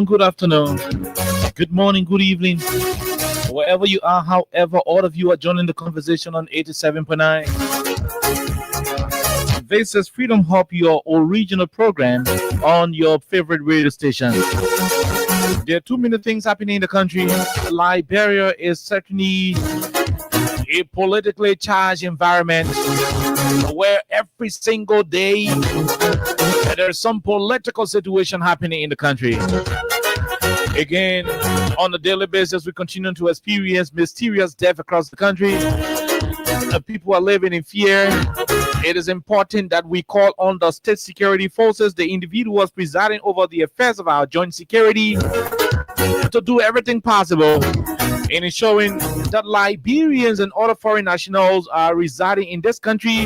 Good afternoon, good morning, good evening, wherever you are, however, all of you are joining the conversation on 87.9. This is Freedom Hub, your original program on your favorite radio station. There are too many things happening in the country. Liberia is certainly a politically charged environment where every single day there's some political situation happening in the country. Again, on a daily basis, we continue to experience mysterious death across the country. People are living in fear. It is important that we call on the state security forces, the individuals presiding over the affairs of our joint security, to do everything possible in ensuring that Liberians and other foreign nationals are residing in this country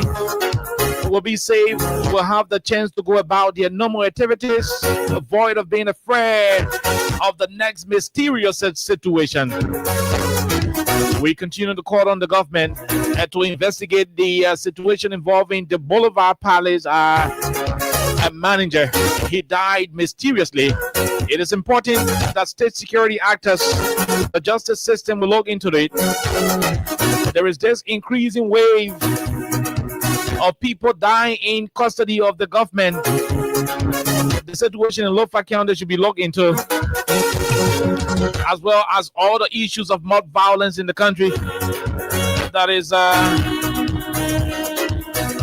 will be safe, will have the chance to go about their normal activities, avoid of being afraid of the next mysterious situation. We continue to call on the government to investigate the situation involving the Boulevard Palace manager. He died mysteriously. It is important that state security actors, the justice system will look into it. There is this increasing wave of people dying in custody of the government. The situation in Lofa County should be looked into, as well as all the issues of mob violence in the country that is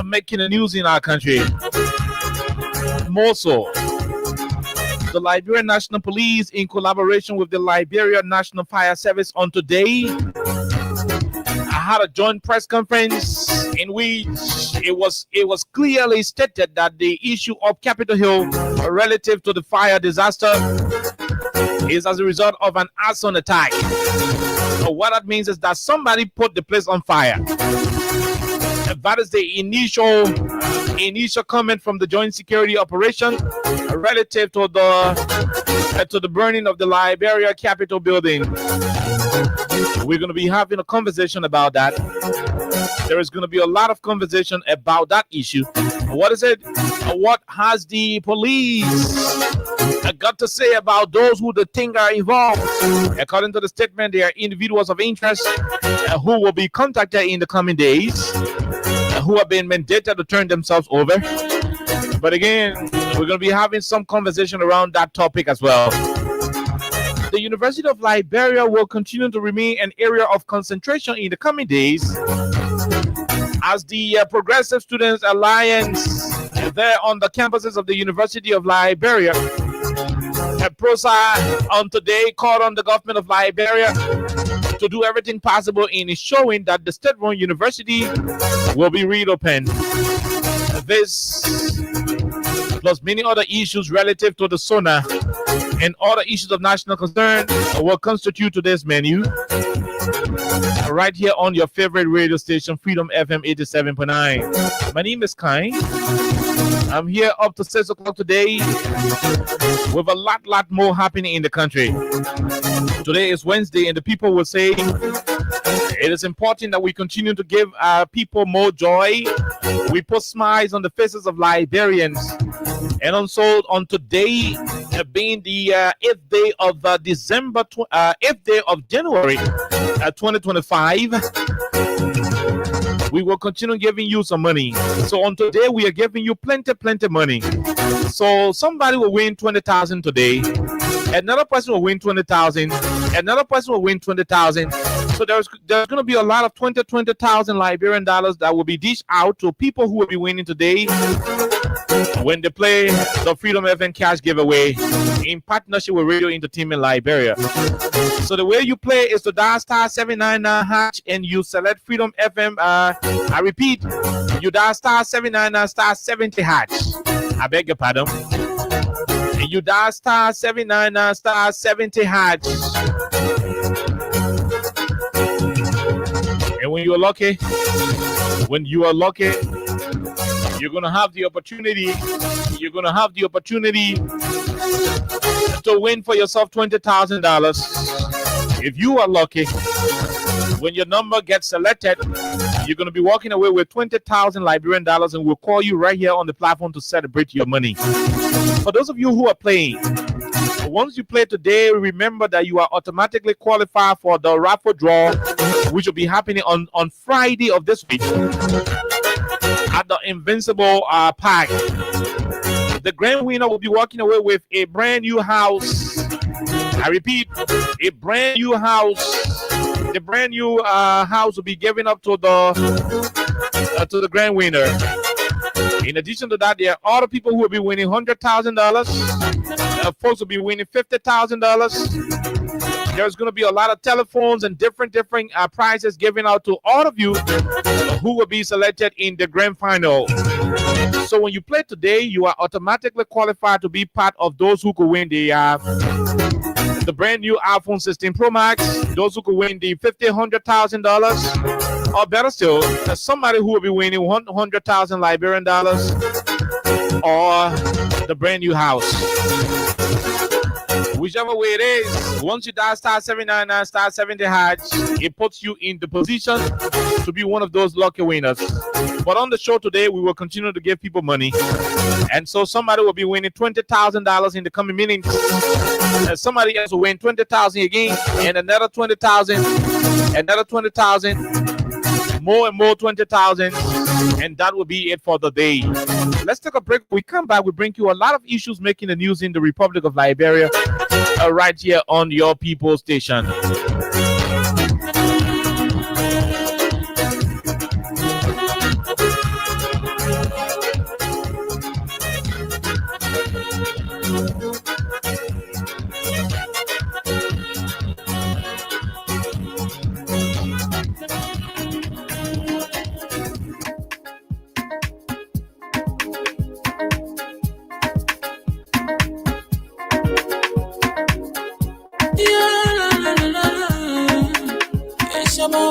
making the news in our country. More so, the Liberian National Police, in collaboration with the Liberian National Fire Service, on today, I had a joint press conference in which it was clearly stated that the issue of Capitol Hill relative to the fire disaster is as a result of an arson attack. So what that means is that somebody put the place on fire. That is the initial comment from the joint security operation relative to the burning of the Liberia Capitol building. We're going to be having a conversation about that. There is going to be a lot of conversation about that issue. What is it? What has the police got to say about those who they think are involved? According to the statement, they are individuals of interest who will be contacted in the coming days, who have been mandated to turn themselves over. But again, we're going to be having some conversation around that topic as well. The University of Liberia will continue to remain an area of concentration in the coming days as the Progressive Students Alliance there on the campuses of the University of Liberia, PROSA, on today called on the government of Liberia to do everything possible in ensuring that the state-run university will be reopened. This, plus many other issues relative to the SONA and other issues of national concern, will constitute today's menu. right here on your favorite radio station, Freedom FM 87.9. My name is Kai. I'm here up to 6 o'clock today with a lot more happening in the country. Today is Wednesday, and the people will say it is important that we continue to give our people more joy. We put smiles on the faces of Liberians. And also on today, being the 8th day of December, 8th day of January 2025, we will continue giving you some money. So on today, we are giving you plenty money. So somebody will win 20,000 today. Another person will win 20,000. Another person will win 20,000. So there's going to be a lot of 20,000 Liberian dollars that will be dished out to people who will be winning today when they play the Freedom FM Cash Giveaway in partnership with Radio Entertainment Liberia. So the way you play is to dial star 799 hash and you select Freedom FM. I repeat, you dial star 799 star 70 hash. I beg your pardon. And you dial star 799 star 70 hash. And when you are lucky, you're gonna have the opportunity. You're gonna have the opportunity to win for yourself $20,000. If you are lucky, when your number gets selected, you're gonna be walking away with 20,000 Liberian dollars, and we'll call you right here on the platform to celebrate your money. For those of you who are playing, once you play today, remember that you are automatically qualified for the raffle draw, which will be happening on Friday of this week at the Invincible Park. The grand winner will be walking away with a brand new house. I repeat, a brand new house. The brand new house will be given up to the grand winner. In addition to that, there are other people who will be winning $100,000. Folks will be winning $50,000. There's going to be a lot of telephones and different prizes given out to all of you who will be selected in the grand final. So when you play today, you are automatically qualified to be part of those who could win the brand new iPhone 16 Pro Max, those who could win the $100,000, or better still, somebody who will be winning 100,000 Liberian dollars, or the brand new house. Whichever way it is, once you dial star 799 star 70 hash, it puts you in the position to be one of those lucky winners. But on the show today, we will continue to give people money. And so somebody will be winning $20,000 in the coming minutes. And somebody else will win $20,000 again, and another $20,000, another $20,000, more and more $20,000. And that will be it for the day. Let's take a break. When we come back, we bring you a lot of issues making the news in the Republic of Liberia right here on your people station.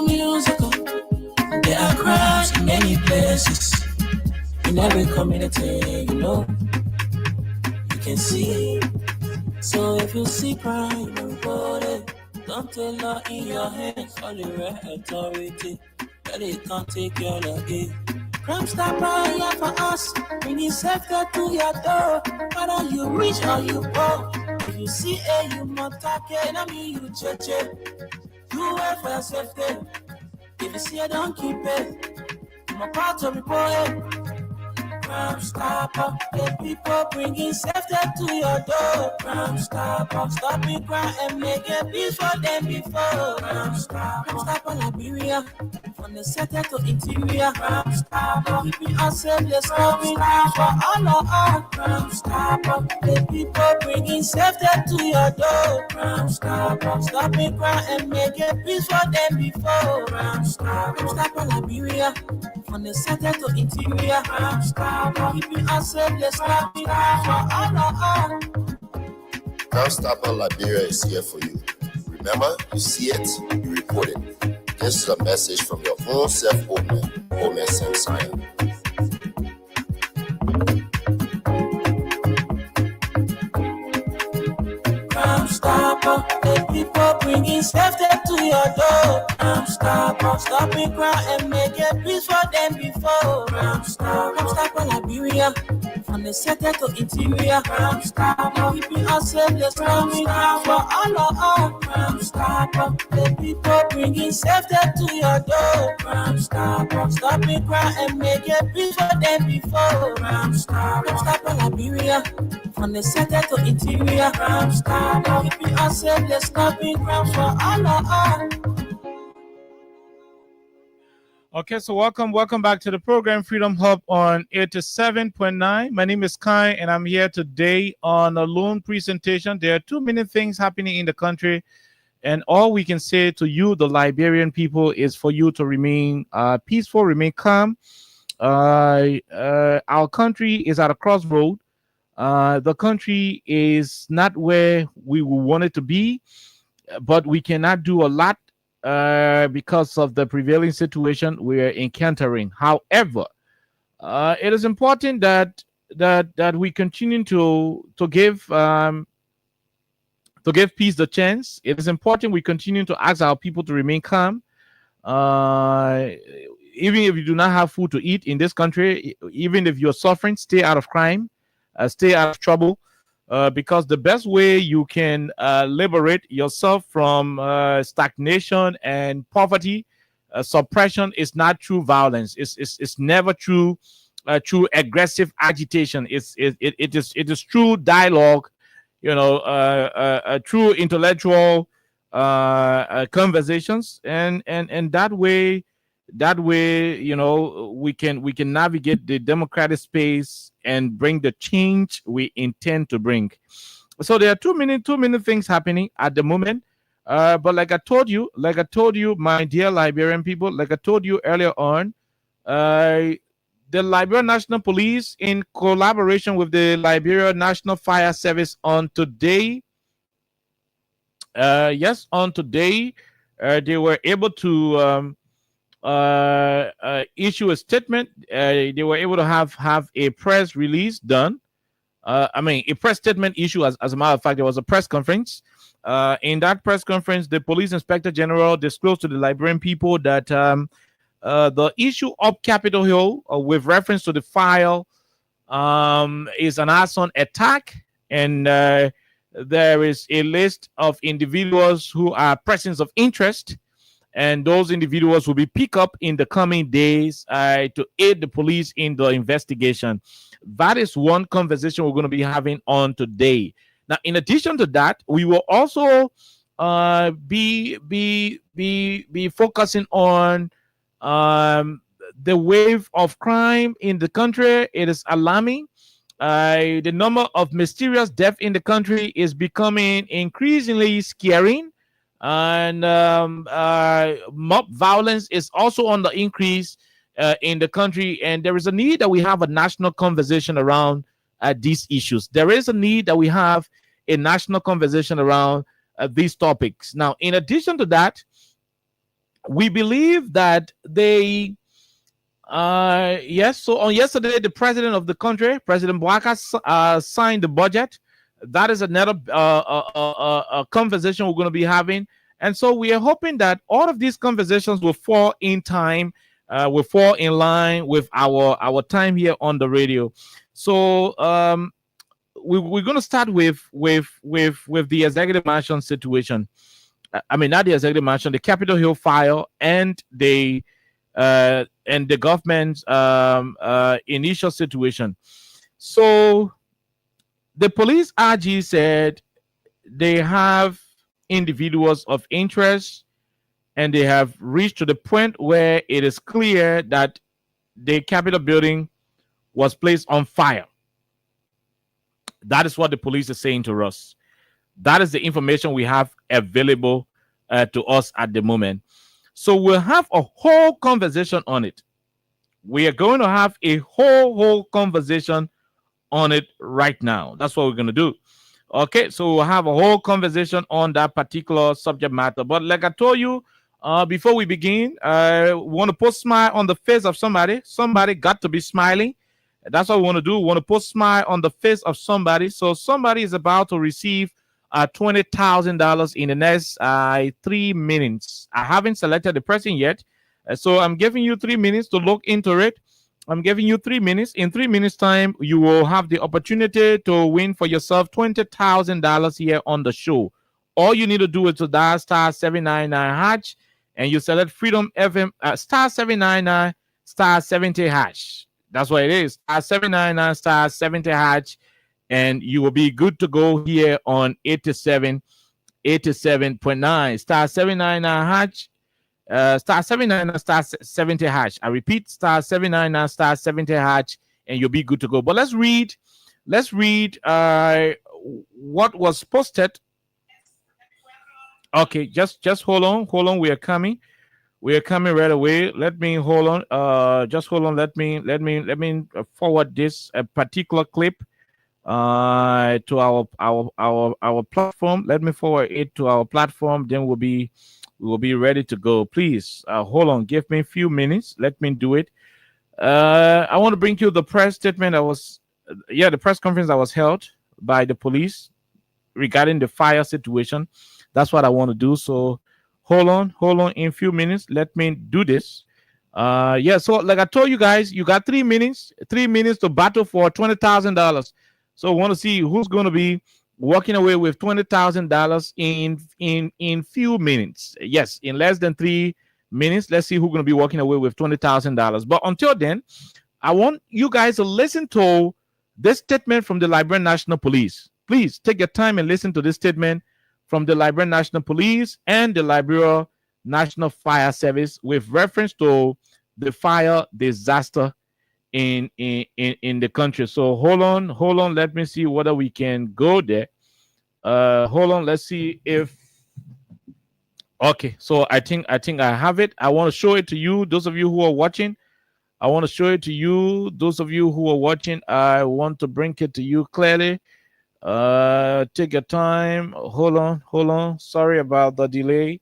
Musical. There are crowds in many places, in every community, you can see. So if you see crime, report it. Don't take law in your hands, only authority. But it can't take your luggage. Crime stopper here for us, bringing safety to your door. Whether you rich or you poor, if you see you must take it. I mean you check it. You wait for your safety. If you see it, don't keep it. I'm a part of report. Crime stopper, the people bringing safety to your door. Crime stopper, stopping crime and make a peace for them before. Crime stopper, Liberia, from the center to interior. Crime stopper, keeping us safe, let's go for all of us. Crime stopper, the people bringing safety to your door. Crime stopper, stopping crime and make a peace for them before. Crime stopper, Liberia, from the center to interior. Crime stopper, keeping us safe, let's go for all of us. Crime Stopper Liberia is here for you. Remember, you see it, you report it. This is a message from your own self, Omen Samsaya. Crime Stopper, the people bringing safety to your door. Crime Stopper, stopping crime and make a peace for them before. Crime Stopper, Liberia, from the center to interior. Crime Stopper, keeping us safe, let's coming down for all of us. Crime Stopper, the people bringing safety to your door. Crime Stopper, stopping crime and make a peace for them before. Crime Stopper, Liberia, from the center to interior. Crime Stopper, keeping us safe, let's stopping crime for all of us. Okay, so welcome back to the program Freedom Hub on 87.9. My name is Kai, and I'm here today on a lone presentation. There are too many things happening in the country, and all we can say to you, the Liberian people, is for you to remain peaceful, remain calm. Our country is at a crossroad. The country is not where we want it to be, but we cannot do a lot because of the prevailing situation we are encountering. However, it is important that we continue to give peace the chance. It is important we continue to ask our people to remain calm. Even if you do not have food to eat in this country, even if you're suffering, stay out of crime, stay out of trouble. Because the best way you can liberate yourself from stagnation and poverty, suppression, is not through violence. It's never through aggressive agitation. It is through dialogue, through intellectual conversations, and that way, we can navigate the democratic space and bring the change we intend to bring. So there are too many things happening at the moment. But like I told you, my dear Liberian people, like I told you earlier on, the Liberian National Police, in collaboration with the Liberia National Fire Service, on today, they were able to issue a statement. They were able to have a press release done. A press statement issue. As a matter of fact, there was a press conference. In that press conference, the Police Inspector General disclosed to the Liberian people that the issue of Capitol Hill, with reference to the file, is an arson attack, and there is a list of individuals who are persons of interest. And those individuals will be picked up in the coming days to aid the police in the investigation. That is one conversation we're going to be having on today. Now, in addition to that, we will also be focusing on the wave of crime in the country. It is alarming. The number of mysterious deaths in the country is becoming increasingly scary. And mob violence is also on the increase in the country, and there is a need that we have a national conversation around these issues. There is a need that we have a national conversation around these topics. Now, in addition to that, we believe that so on yesterday, the president of the country, President Bwaka, signed the budget. That is another conversation we're going to be having. And so we are hoping that all of these conversations will fall in time, will fall in line with our time here on the radio. So we're going to start with the executive mansion situation. Not the executive mansion, the Capitol Hill file, and the government's initial situation. So the police RG said they have individuals of interest, and they have reached to the point where it is clear that the Capitol building was placed on fire. That is what the police is saying to us. That is the information we have available to us at the moment. So we'll have a whole conversation on it. We are going to have a whole conversation on it right now. That's what we're going to do. Okay, so we'll have a whole conversation on that particular subject matter. But like I told you, Before we begin, I want to put smile on the face of somebody. Somebody got to be smiling. That's what we want to do. We want to put smile on the face of somebody. So somebody is about to receive $20,000 in the next 3 minutes. I haven't selected the person yet. So I'm giving you 3 minutes to look into it. I'm giving you 3 minutes. In 3 minutes time, you will have the opportunity to win for yourself $20,000 here on the show. All you need to do is to dial star 799 hash and you select Freedom FM star 799 star 70 hash. That's what it is. Star 799 star 70 hash, and you will be good to go here on 87.9. Star 799 hash. Star 799 star 70 hash. I repeat, star 799 star 70 hash, and you'll be good to go. But let's read what was posted. Okay, just hold on. We are coming right away. Let me hold on. Just hold on. Let me forward this particular clip to our platform. Let me forward it to our platform. Then we'll be ready to go. Please hold on. Give me a few minutes. Let me do it. I want to bring you the press statement the press conference that was held by the police regarding the fire situation. That's what I want to do. So hold on in a few minutes. Let me do this. So like I told you guys, you got 3 minutes to battle for $20,000. So I want to see who's going to be walking away with $20,000 in few minutes. Yes, in less than 3 minutes. Let's see who's going to be walking away with $20,000. But until then, I want you guys to listen to this statement from the Liberian National Police. Please take your time and listen to this statement from the Liberian National Police and the Liberia National Fire Service with reference to the fire disaster in the country. So hold on. Let me see whether we can go there. Hold on. Let's see if. Okay. So I think I have it. I want to show it to you. Those of you who are watching, I want to show it to you. Those of you who are watching, I want to bring it to you clearly. Take your time. Hold on. Sorry about the delay.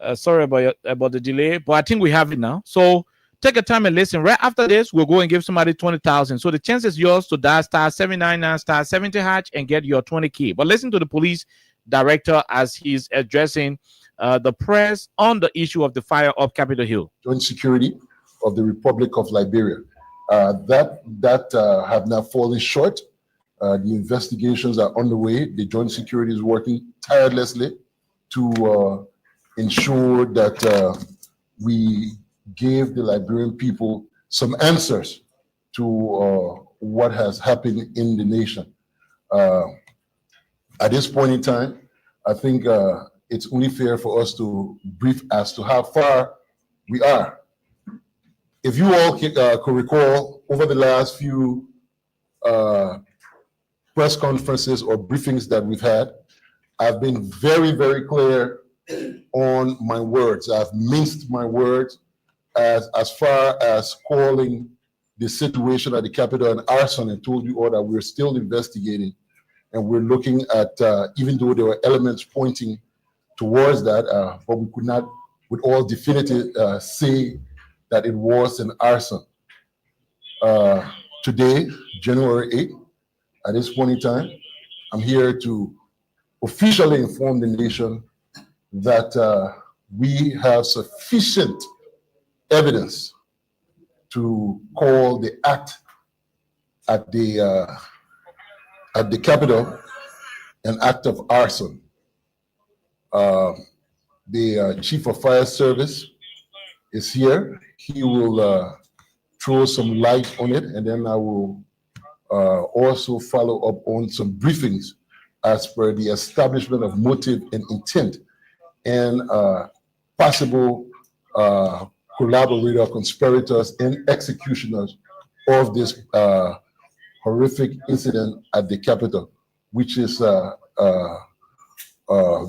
About the delay, but I think we have it now. So take your time and listen. Right after this, we'll go and give somebody 20,000. So the chance is yours to dial star 799 star 70 hatch and get your 20K. But listen to the police director as he's addressing the press on the issue of the fire of Capitol Hill. Joint security of the Republic of Liberia that have now fallen short. The investigations are underway. The joint security is working tirelessly to ensure that we gave the Liberian people some answers to what has happened in the nation. At this point in time, I think it's only fair for us to brief as to how far we are. If you all could recall, over the last few press conferences or briefings that we've had, I've been very, very clear on my words. I've minced my words as far as calling the situation at the Capitol an arson, and told you all that we're still investigating, and we're looking at, even though there were elements pointing towards that, but we could not with all definitive say that it was an arson. Today, January 8th, at this point in time, I'm here to officially inform the nation that we have sufficient evidence to call the act at the Capitol an act of arson. The Chief of Fire Service is here. He will throw some light on it, and then I will also follow up on some briefings as per the establishment of motive and intent and possible collaborator, conspirators, and executioners of this horrific incident at the Capitol, which is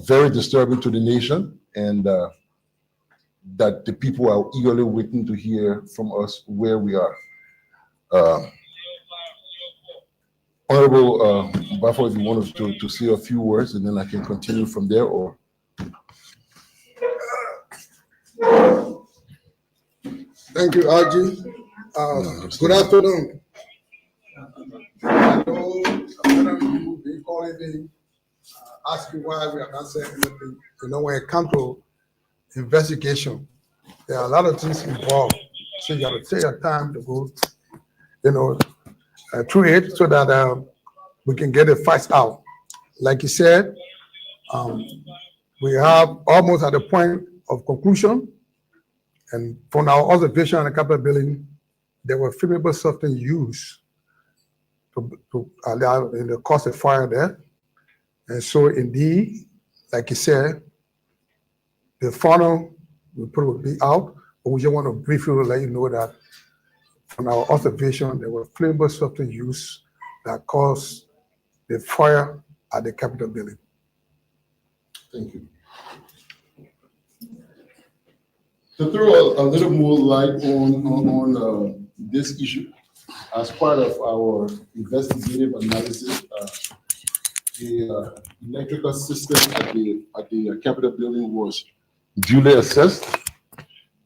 very disturbing to the nation, and that the people are eagerly waiting to hear from us where we are. Honorable Buffalo, if you wanted to say a few words, and then I can continue from there, or... Thank you, RG. Good afternoon. I know sometimes you be calling me, asking why we are not saying anything. You know, when it comes to investigation, there are a lot of things involved. So you got to take your time to go, through it so that we can get the facts out. Like you said, we have almost at the point of conclusion. And from our observation on the Capitol building, there were flammable substance used to allow in the cause of fire there. And so indeed, like you said, the funnel will probably be out, but we just want to briefly let you know that from our observation, there were flammable substance used that caused the fire at the Capitol building. Thank you. To throw a little more light on this issue, as part of our investigative analysis, the electrical system at the Capitol building was duly assessed,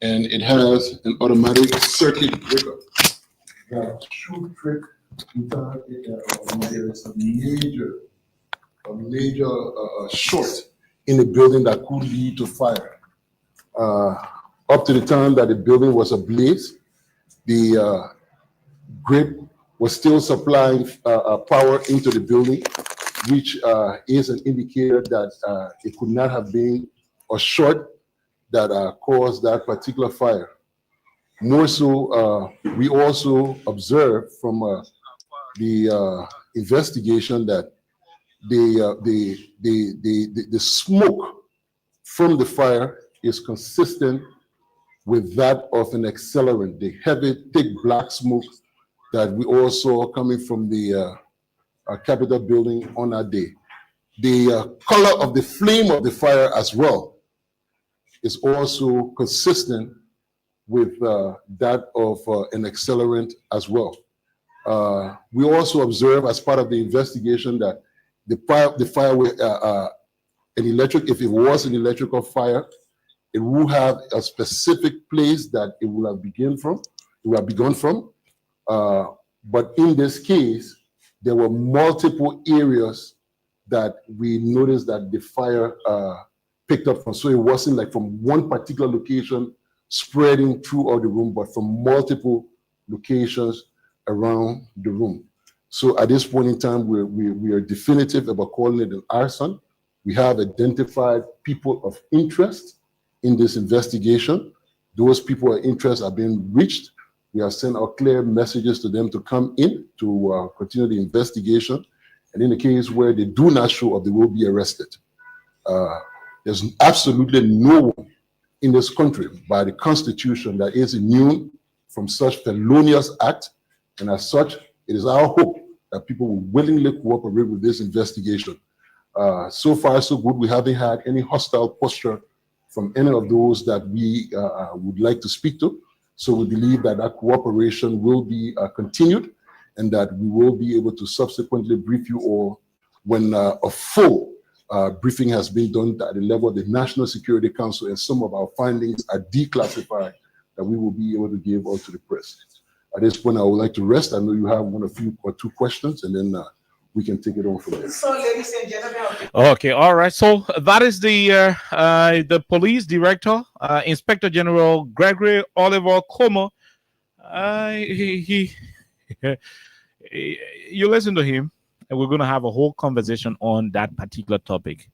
and it has an automatic circuit breaker that should trip without there is a major short in the building that could lead to fire. Up to the time that the building was ablaze, the grid was still supplying power into the building, which is an indicator that it could not have been a short that caused that particular fire. More so, we also observed from the investigation that the smoke from the fire is consistent with that of an accelerant, the heavy, thick black smoke that we all saw coming from the Capitol building on that day. The color of the flame of the fire as well is also consistent with that of an accelerant as well. We also observe as part of the investigation that the fire with an electric, if it was an electrical fire, it will have a specific place that it will have begun from. But in this case, there were multiple areas that we noticed that the fire picked up from. So it wasn't like from one particular location spreading throughout the room, but from multiple locations around the room. So at this point in time, we are definitive about calling it an arson. We have identified people of interest in this investigation. Those people of interest are being reached. We have sent out clear messages to them to come in to continue the investigation. And in the case where they do not show up, they will be arrested. There's absolutely no one in this country by the Constitution that is immune from such felonious act. And as such, it is our hope that people will willingly cooperate with this investigation. So far, so good. We haven't had any hostile posture from any of those that we would like to speak to. So we believe that that cooperation will be continued and that we will be able to subsequently brief you all when a full briefing has been done at the level of the National Security Council and some of our findings are declassified that we will be able to give out to the press. At this point, I would like to rest. I know you have one or two questions, and then we can take it on from there. So, ladies and gentlemen. Okay, all right. So that is the police director, Inspector General Gregory Oliver Como. You listen to him, and we're going to have a whole conversation on that particular topic.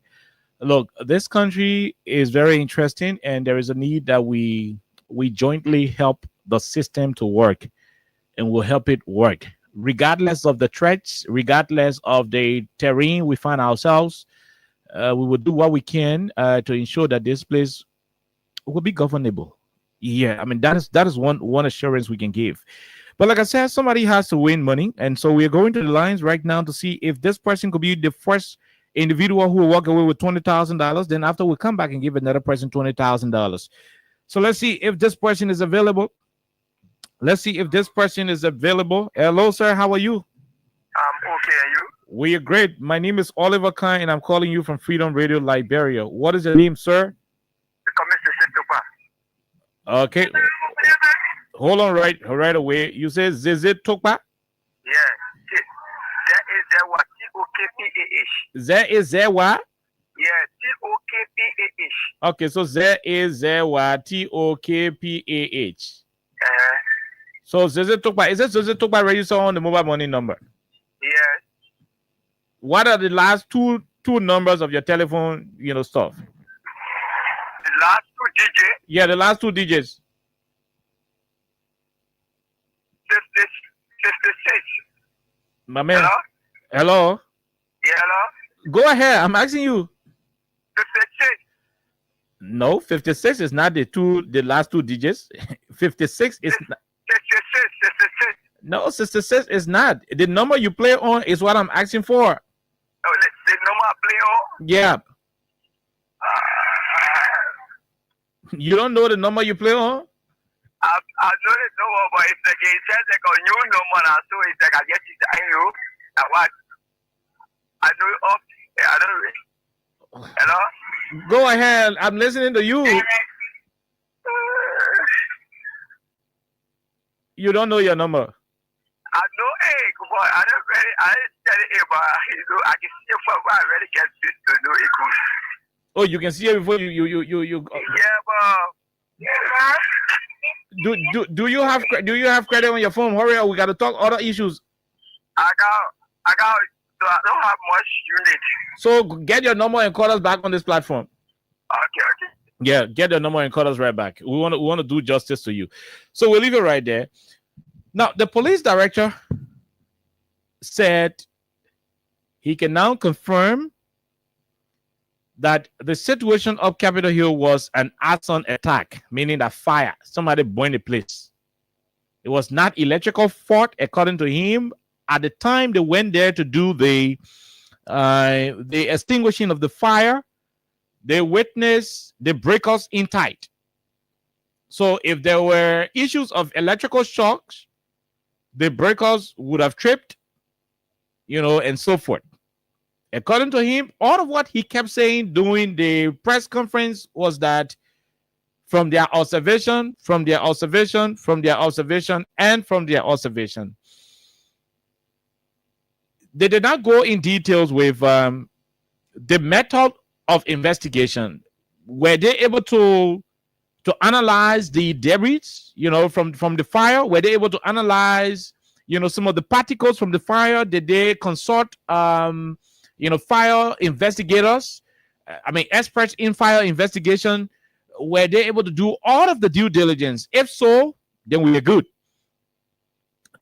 Look, this country is very interesting, and there is a need that we jointly help the system to work, and we'll help it work. Regardless of the threats, regardless of the terrain we find ourselves, we will do what we can to ensure that this place will be governable. Yeah, I mean, that is one assurance we can give. But like I said, somebody has to win money. And so we're going to the lines right now to see if this person could be the first individual who will walk away with $20,000. Then after we come back and give another person $20,000. So let's see if this person is available. Hello, sir. How are you? I'm okay, and you? We are great. My name is Oliver Kine, and I'm calling you from Freedom Radio, Liberia. What is your name, sir? Okay. Hold on right away. You say Zizit Tokpa? Yeah. That is that what T-O-K-P-A-H. There is Zewa. Yeah, T-O-K-P-A-H. Okay, so there is Zewa Tokpah. So Zizit Tokpa, is it Zizit Tokpa registered on the mobile money number? Yes. What are the last two numbers of your telephone, stuff? The last two digits. Yeah, the last two digits. 56. My man. Hello? Hello? Yeah, hello? Go ahead. I'm asking you. 56. No, 56 is not the last two digits. 56 is not. 66. No, 66 is not. The number you play on is what I'm asking for. Oh, the number I play on? Yeah. You don't know the number you play on? I know the number, but it's like it says like a new number now, so it's like I get it I know. Now what? I know it up. Yeah, I know it. Hello? Go ahead. I'm listening to you. You don't know your number. I know, hey, good boy. I didn't tell it, but I can see it from where I already get to know it good. Oh, you can see it before you. Yeah, but Do you have credit on your phone? Hurry up, we got to talk other issues. I don't have much unit. So get your number and call us back on this platform. Okay. Yeah, get your number and call us right back. We want to do justice to you. So we'll leave it right there. Now, the police director said he can now confirm that the situation of Capitol Hill was an arson attack, meaning that fire, somebody burned the place. It was not electrical fault, according to him. At the time they went there to do the extinguishing of the fire, they witnessed the breakers in tight. So if there were issues of electrical shocks, the breakers would have tripped, and so forth. According to him, all of what he kept saying during the press conference was that from their observation, they did not go in details with the method of investigation. Were they able to analyze the debris, from the fire? Were they able to analyze, some of the particles from the fire? Did they consult, fire investigators? Experts in fire investigation. Were they able to do all of the due diligence? If so, then we are good.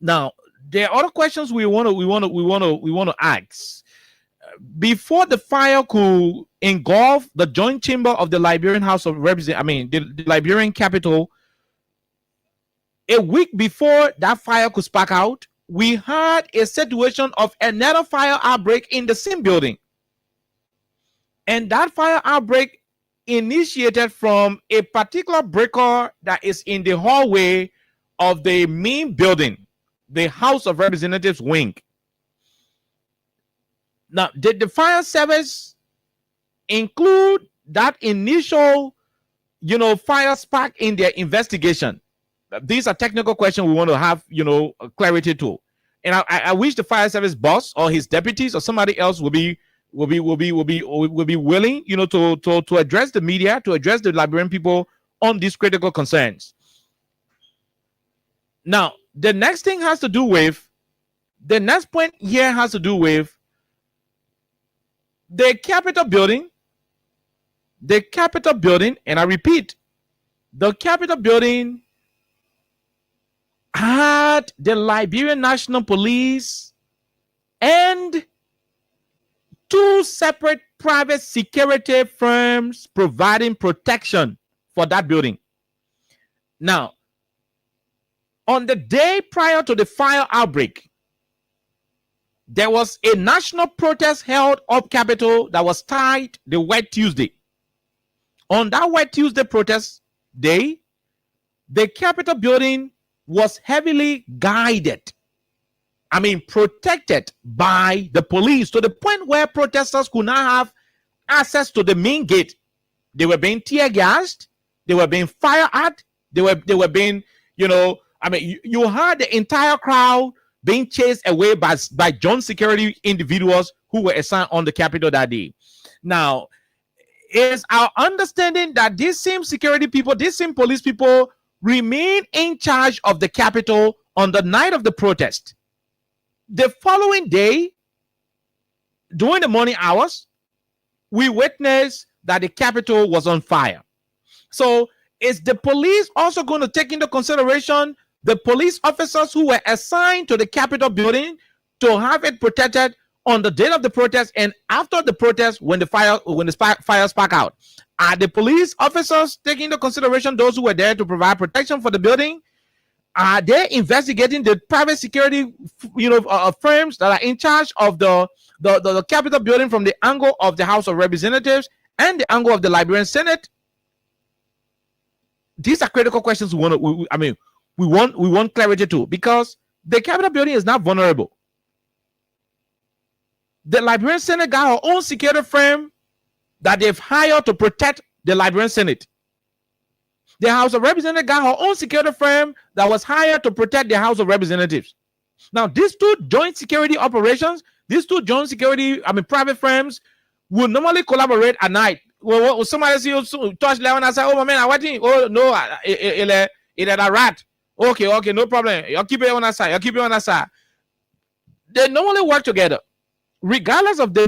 Now, there are other questions we want to ask. Before the fire could engulf the joint chamber of the Liberian House of Representatives, the Liberian Capitol, a week before that fire could spark out, we had a situation of another fire outbreak in the same building. And that fire outbreak initiated from a particular breaker that is in the hallway of the main building, the House of Representatives wing. Now, did the fire service include that initial, fire spark in their investigation? These are technical questions we want to have, clarity to. And I wish the fire service boss or his deputies or somebody else will be willing, to address the media, to address the Liberian people on these critical concerns. Now, the next point here has to do with the Capitol building, and I repeat, the Capitol building had the Liberian National Police and two separate private security firms providing protection for that building. Now, on the day prior to the fire outbreak, there was a national protest held up Capitol that was titled the Wet Tuesday. On that Wet Tuesday protest day, the Capitol building was heavily guided, protected by the police to the point where protesters could not have access to the main gate. They were being tear gassed, they were being fired at, They were being, I mean, you heard the entire crowd being chased away by joint security individuals who were assigned on the Capitol that day. Now, it's our understanding that these same security people, these same police people, remain in charge of the Capitol on the night of the protest. The following day, during the morning hours, we witnessed that the Capitol was on fire. So, is the police also going to take into consideration the police officers who were assigned to the Capitol building to have it protected on the day of the protest and after the protest when the fire spark out? Are the police officers taking into consideration those who were there to provide protection for the building? Are they investigating the private security, firms that are in charge of the Capitol building from the angle of the House of Representatives and the angle of the Liberian Senate? These are critical questions we want clarity to, because the Capitol building is not vulnerable. The Liberian Senate got her own security firm that they've hired to protect the Liberian Senate. The House of Representatives got her own security firm that was hired to protect the House of Representatives. Now, these two joint security operations, private firms will normally collaborate at night. Well, somebody see you touch Leon and say, "Oh, my man, I'm watching." Oh, no, it a rat. Okay, no problem. Y'all keep it on that side. They normally work together, regardless of the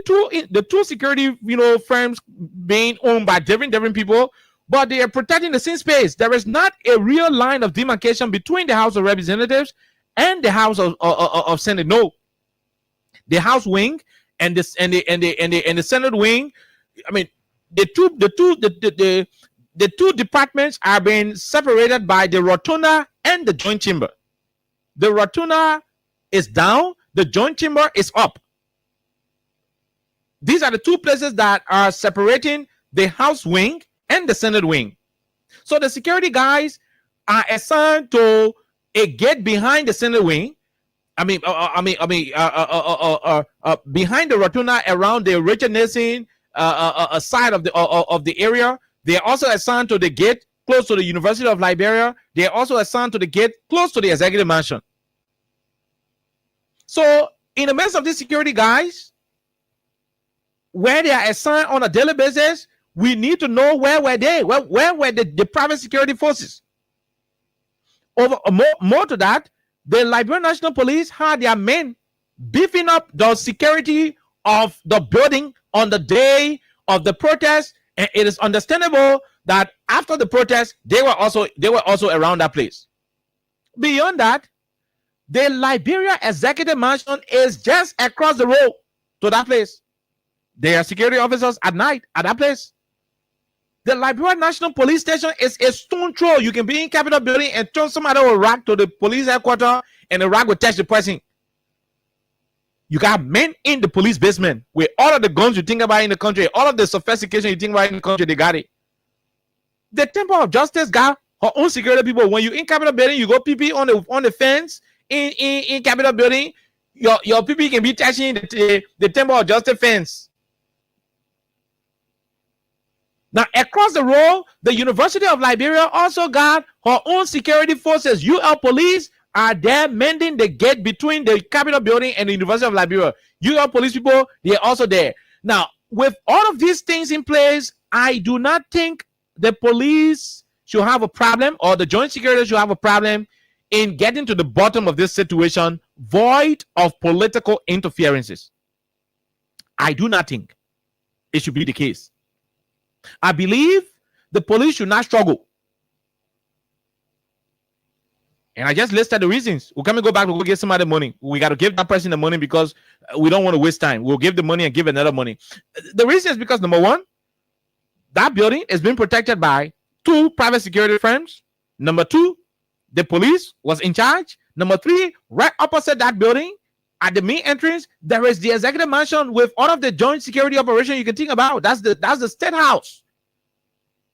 two security firms being owned by different people, but they are protecting the same space. There is not a real line of demarcation between the House of Representatives and the House of Senate. No, the House wing and the Senate wing. I mean, the two departments are being separated by the rotunda and the joint chamber. The rotunda is down, the joint chamber is up. These are the two places that are separating the House wing and the Senate wing. So the security guys are assigned to a gate behind the Senate wing. Behind the rotunda, around the Richard Nixon side of the area. They are also assigned to the gate close to the University of Liberia. They are also assigned to the gate close to the executive mansion. So in the midst of these security guys, where they are assigned on a daily basis, we need to know where were they? Where were the private security forces? More to that, the Liberian National Police had their men beefing up the security of the building on the day of the protest, and it is understandable that after the protest, they were also around that place. Beyond that, the Liberia Executive Mansion is just across the road to that place. There are security officers at night at that place. The Liberia National Police Station is a stone throw. You can be in Capitol building and turn somebody with a rock to the police headquarters, and the rock will touch the person. You got men in the police basement with all of the guns you think about in the country, all of the sophistication you think about in the country, they got it. The Temple of Justice got her own security people. When you in Capitol building, you go PP on the fence in Capitol building. Your PP can be touching the Temple of Justice fence. Now, across the road, the University of Liberia also got her own security forces. UL police are there mending the gate between the Capitol building and the University of Liberia. UL police people, they're also there. Now, with all of these things in place, I do not think the police should have a problem, or the joint security should have a problem in getting to the bottom of this situation, void of political interferences. I do not think it should be the case. I believe the police should not struggle. And I just listed the reasons. We'll come and go back. We'll get somebody money. We got to give that person the money because we don't want to waste time. We'll give the money and give another money. The reason is because, number one, that building is being protected by two private security firms. Number two, the police was in charge. Number three, right opposite that building, at the main entrance, there is the executive mansion with all of the joint security operation you can think about. That's the state house.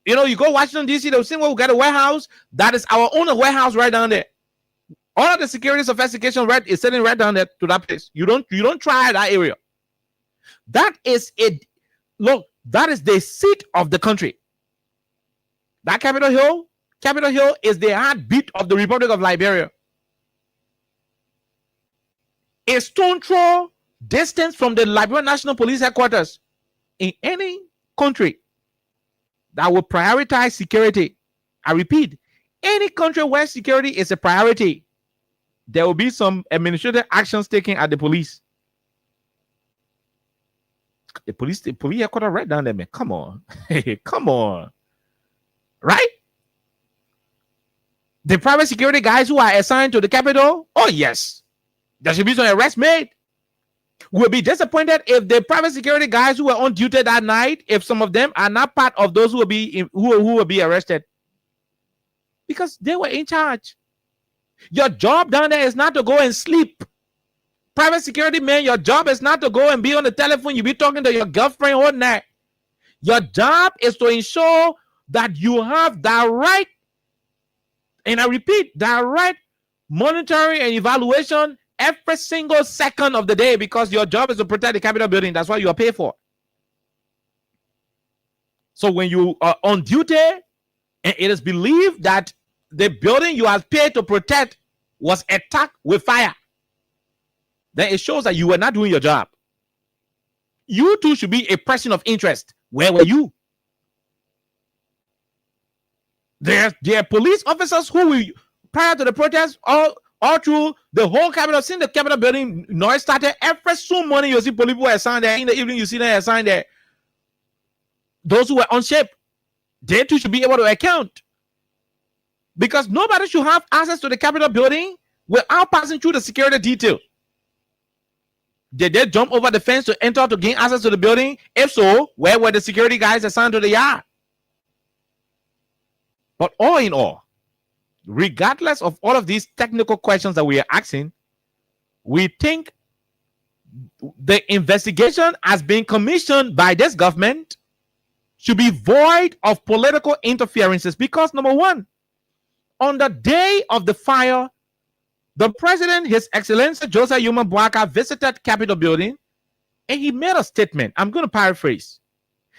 You know, you go Washington, D.C., they'll say, well, we got a warehouse. That is our own warehouse right down there. All of the security sophistication is sitting right down there to that place. You don't try that area. That is that is the seat of the country. That Capitol Hill Capitol Hill is the heartbeat of the Republic of Liberia. A stone throw distance from the Liberian National Police headquarters. In any country that will prioritize security, I repeat, any country where security is a priority, there will be some administrative actions taken at the police. The police headquarters right down there, man. Come on. Come on. Right? The private security guys who are assigned to the Capitol, oh yes, there should be some arrest made. We'll be disappointed if the private security guys who were on duty that night, if some of them are not part of those who will be arrested, because they were in charge. Your job down there is not to go and sleep. Private security man, your job is not to go and be on the telephone. You be talking to your girlfriend all night. Your job is to ensure that you have the right, and I repeat, the right monitoring and evaluation every single second of the day, because your job is to protect the Capitol building. That's what you are paid for. So when you are on duty and it is believed that the building you are paid to protect was attacked with fire, then it shows that you were not doing your job. You too should be a person of interest. Where were you? There are police officers who will, prior to the protest, all through the whole Capitol, since the Capitol building noise started, every so morning you see police who are assigned there. In the evening, you see them assigned there. Those who were on ship, they too should be able to account. Because nobody should have access to the Capitol building without passing through the security detail. Did they jump over the fence to enter to gain access to the building? If so, where were the security guys assigned to the yard? But all in all, regardless of all of these technical questions that we are asking, we think the investigation has been commissioned by this government should be void of political interferences. Because number one, on the day of the fire, the president, His Excellency Joseph Yuma Boaka, visited Capitol building and he made a statement. I'm going to paraphrase.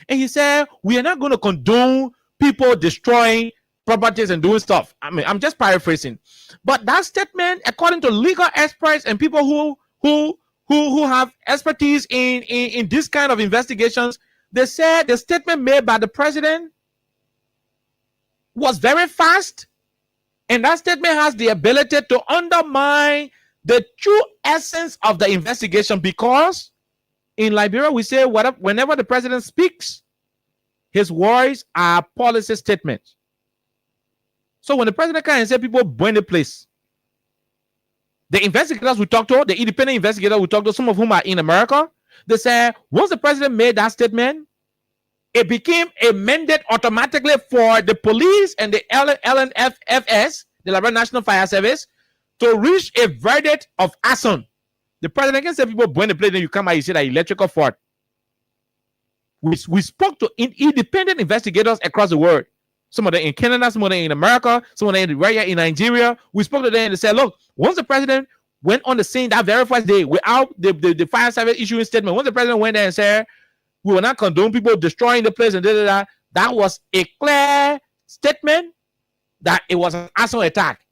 And he said, we are not going to condone people destroying properties and doing stuff. I mean, I'm just paraphrasing. But that statement, according to legal experts and people who have expertise in this kind of investigations, they said the statement made by the president was very fast. And that statement has the ability to undermine the true essence of the investigation, because in Liberia, we say whenever the president speaks, his words are policy statements. So when the president can say people burn the place, the investigators we talked to, the independent investigators we talked to, some of whom are in America, they say once the president made that statement, it became a mandate automatically for the police and the LNFS, the Liberian National Fire Service, to reach a verdict of arson. The president can say people burn the place, then you come out, you say that electrical fault. We spoke to independent investigators across the world. Some of them in Canada, some of them in America, some of them in Nigeria. We spoke to them and they said, look, once the president went on the scene that very first day without the fire service issuing statement, once the president went there and said, we will not condone people destroying the place and that was a clear statement that it was an arson attack.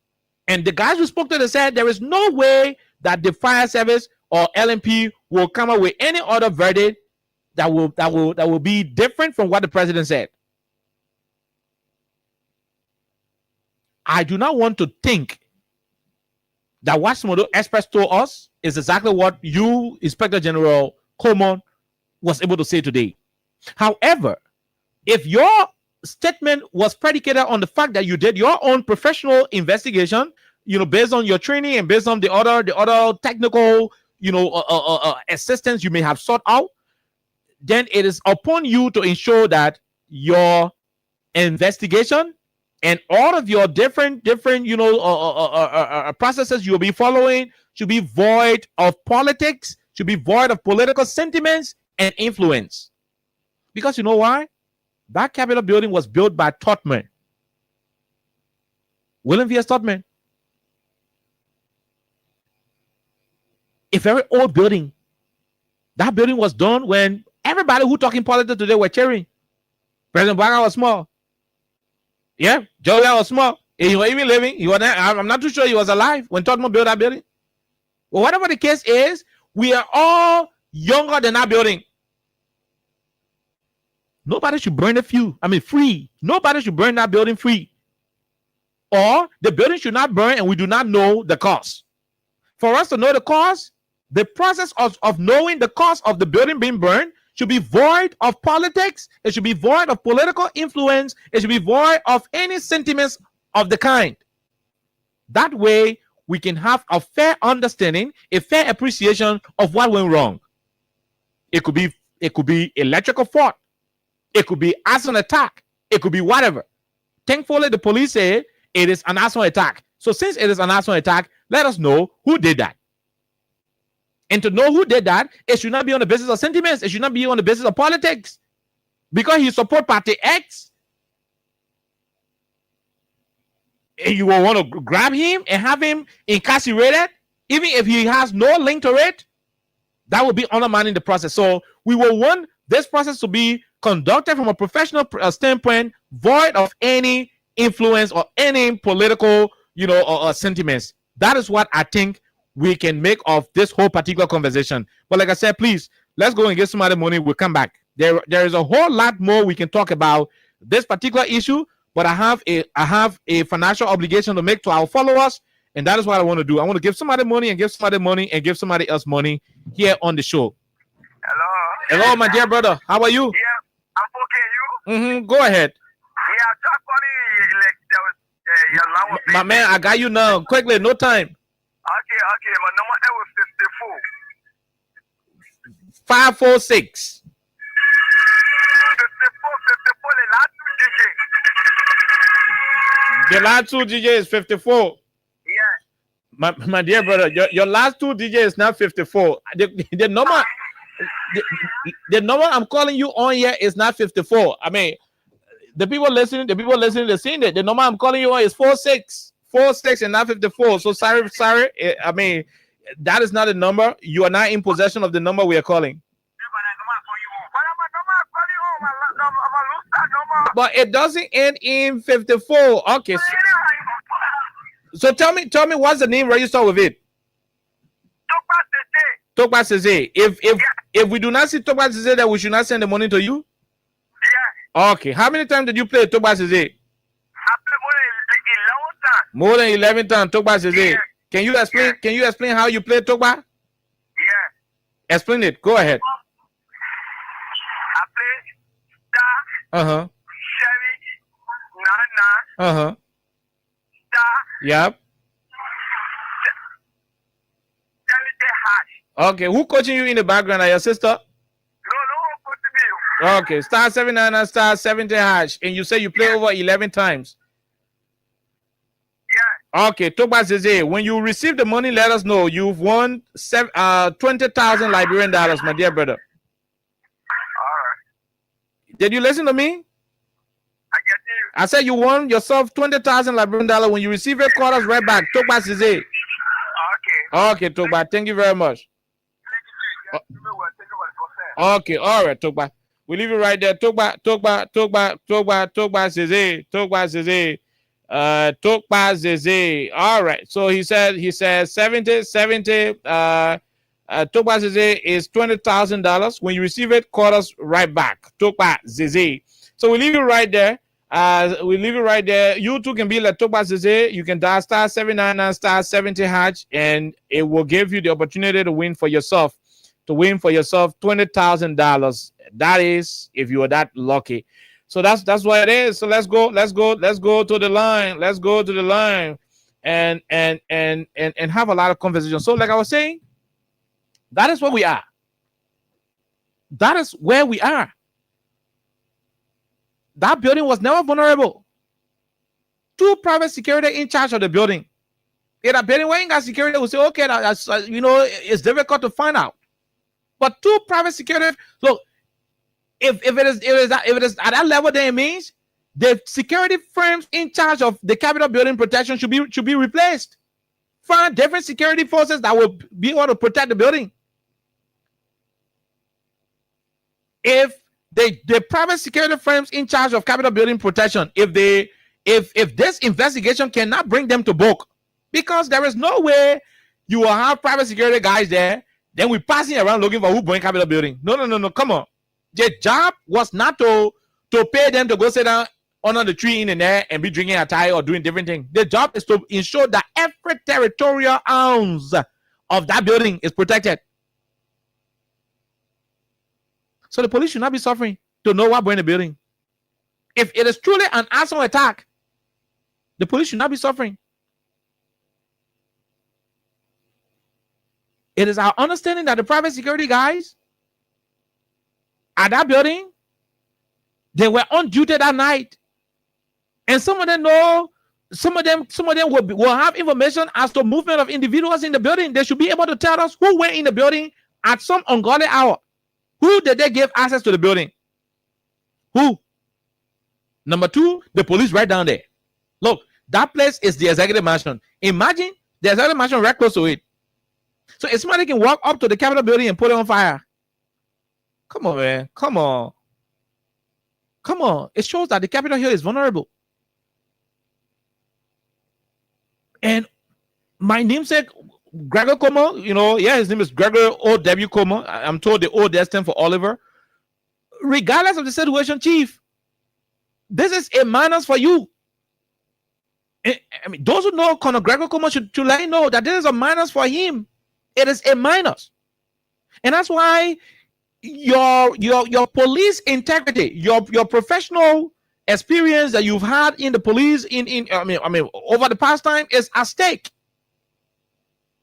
And the guys who spoke to them said there is no way that the fire service or LMP will come up with any other verdict that will be different from what the president said. I do not want to think that what some of the experts told us is exactly what you, Inspector General Coleman, was able to say today. However, if your statement was predicated on the fact that you did your own professional investigation, based on your training and based on the other technical, assistance you may have sought out, then it is upon you to ensure that your investigation and all of your different processes you'll be following should be void of politics, should be void of political sentiments and influence. Because you know why? That Capitol building was built by Totman. William V.S. Totman. A very old building. That building was done when everybody who talking politics today were cheering. President Boaka was small. Yeah, Joliet was small. He was even living. He was. I'm not too sure he was alive when Tottenham built that building. Well, whatever the case is, we are all younger than that building. Nobody should burn it free. Nobody should burn that building free. Or the building should not burn and we do not know the cost. For us to know the cost, the process of knowing the cost of the building being burned should be void of politics. It should be void of political influence. It should be void of any sentiments of the kind. That way, we can have a fair understanding, a fair appreciation of what went wrong. It could be electrical fault. It could be arson attack. It could be whatever. Thankfully, the police say it is an arson attack. So since it is an arson attack, let us know who did that. And to know who did that, it should not be on the basis of sentiments. It should not be on the basis of politics. Because you support Party X, and you will want to grab him and have him incarcerated, even if he has no link to it, that will be undermining the process. So we will want this process to be conducted from a professional standpoint, void of any influence or any political, or sentiments. That is what I think we can make of this whole particular conversation. But like I said, please, let's go and get some other money. We'll come back. There is a whole lot more we can talk about this particular issue, but I have a financial obligation to make to our followers, and that is what I want to do. I want to give somebody money and give somebody money and give somebody else money here on the show. Hello, my dear brother. How are you? Yeah, I'm okay. You? Go ahead. Yeah, I'm just calling like there was your line was My man, I got you now. Quickly, no time. Okay. My number was 54. 546. 54, The last two DJ is 54. Yeah. My dear brother, your last two DJ is not 54. The number I'm calling you on here is not 54. I mean, the people listening, they're seeing that the number I'm calling you on is 46 and not 54. So sorry. I mean, that is not a number. You are not in possession of the number we are calling. But it doesn't end in 54. Okay. So tell me what's the name registered with it? Tokpa Sese. If we do not see Tokpa Sese, then we should not send the money to you? Yeah. Okay. How many times did you play Tokpa Sese? I played More than 11 times Tokpa Sese. Yeah. Can you explain how you play Tokpa? Yeah. Explain it. Go ahead. I played star, Sherry, Nana, star, Yep. Hash. Okay. Who coaching you in the background? Are your sister? No, put me. Okay. Star 79 star 70 hash. And you say you play over 11 times. Yeah. Okay, Tokpa Sese, when you receive the money, let us know. You've won 20,000 Liberian dollars, my dear brother. All right. Did you listen to me? I get you. I said you won yourself 20,000 Liberian dollars. When you receive it, call us right back. Tokpa Sese. Okay. Okay, Tokpa. Thank you very much. Okay, all right, Tokpa. We leave it right there. Tokpa Sese. Tokpa Sese. All right. So he says 70. Tokpa Sese is $20,000. When you receive it, call us right back. Tokpa Sese. So we leave it right there. You too can be like Tokpa Sese. You can dial star 799 star 70 hatch, and it will give you the opportunity to win for yourself. $20,000. That is if you are that lucky. So that's what it is. So let's go to the line. Let's go to the line and have a lot of conversation. So like I was saying, that is where we are. That is where we are. That building was never vulnerable. 2 private security in charge of the building. If a building ain't got security, we say, okay, that's, it's difficult to find out. But 2 private security, look, if it is at that level, then it means the security firms in charge of the Capitol building protection should be replaced. Find different security forces that will be able to protect the building. If the private security firms in charge of Capitol building protection, if if this investigation cannot bring them to book, because there is no way you will have private security guys there, then we're passing around looking for who burned Capitol building. No, come on. The job was not to pay them to go sit down under the tree in there and be drinking a tie or doing different things. The job is to ensure that every territorial ounce of that building is protected. So the police should not be suffering to know what burned the building. If it is truly an arson attack, the police should not be suffering. It is our understanding that the private security guys at that building, they were on duty that night. And some of them know, some of them will have information as to movement of individuals in the building. They should be able to tell us who went in the building at some ungodly hour. Who did they give access to the building? Who? Number two, the police right down there. Look, that place is the executive mansion. Imagine the executive mansion right close to it. So if somebody can walk up to the Capitol building and put it on fire. Come on, man. Come on. Come on. It shows that the Capitol Hill is vulnerable. And my namesake, Gregor Como, his name is Gregor O.W. Como. I'm told the O there stands for Oliver. Regardless of the situation, Chief, this is a minus for you. I mean, those who know Colonel Gregor Como should let you know that this is a minus for him. It is a minus. And that's why your police integrity, your professional experience that you've had in the police over the past time is at stake.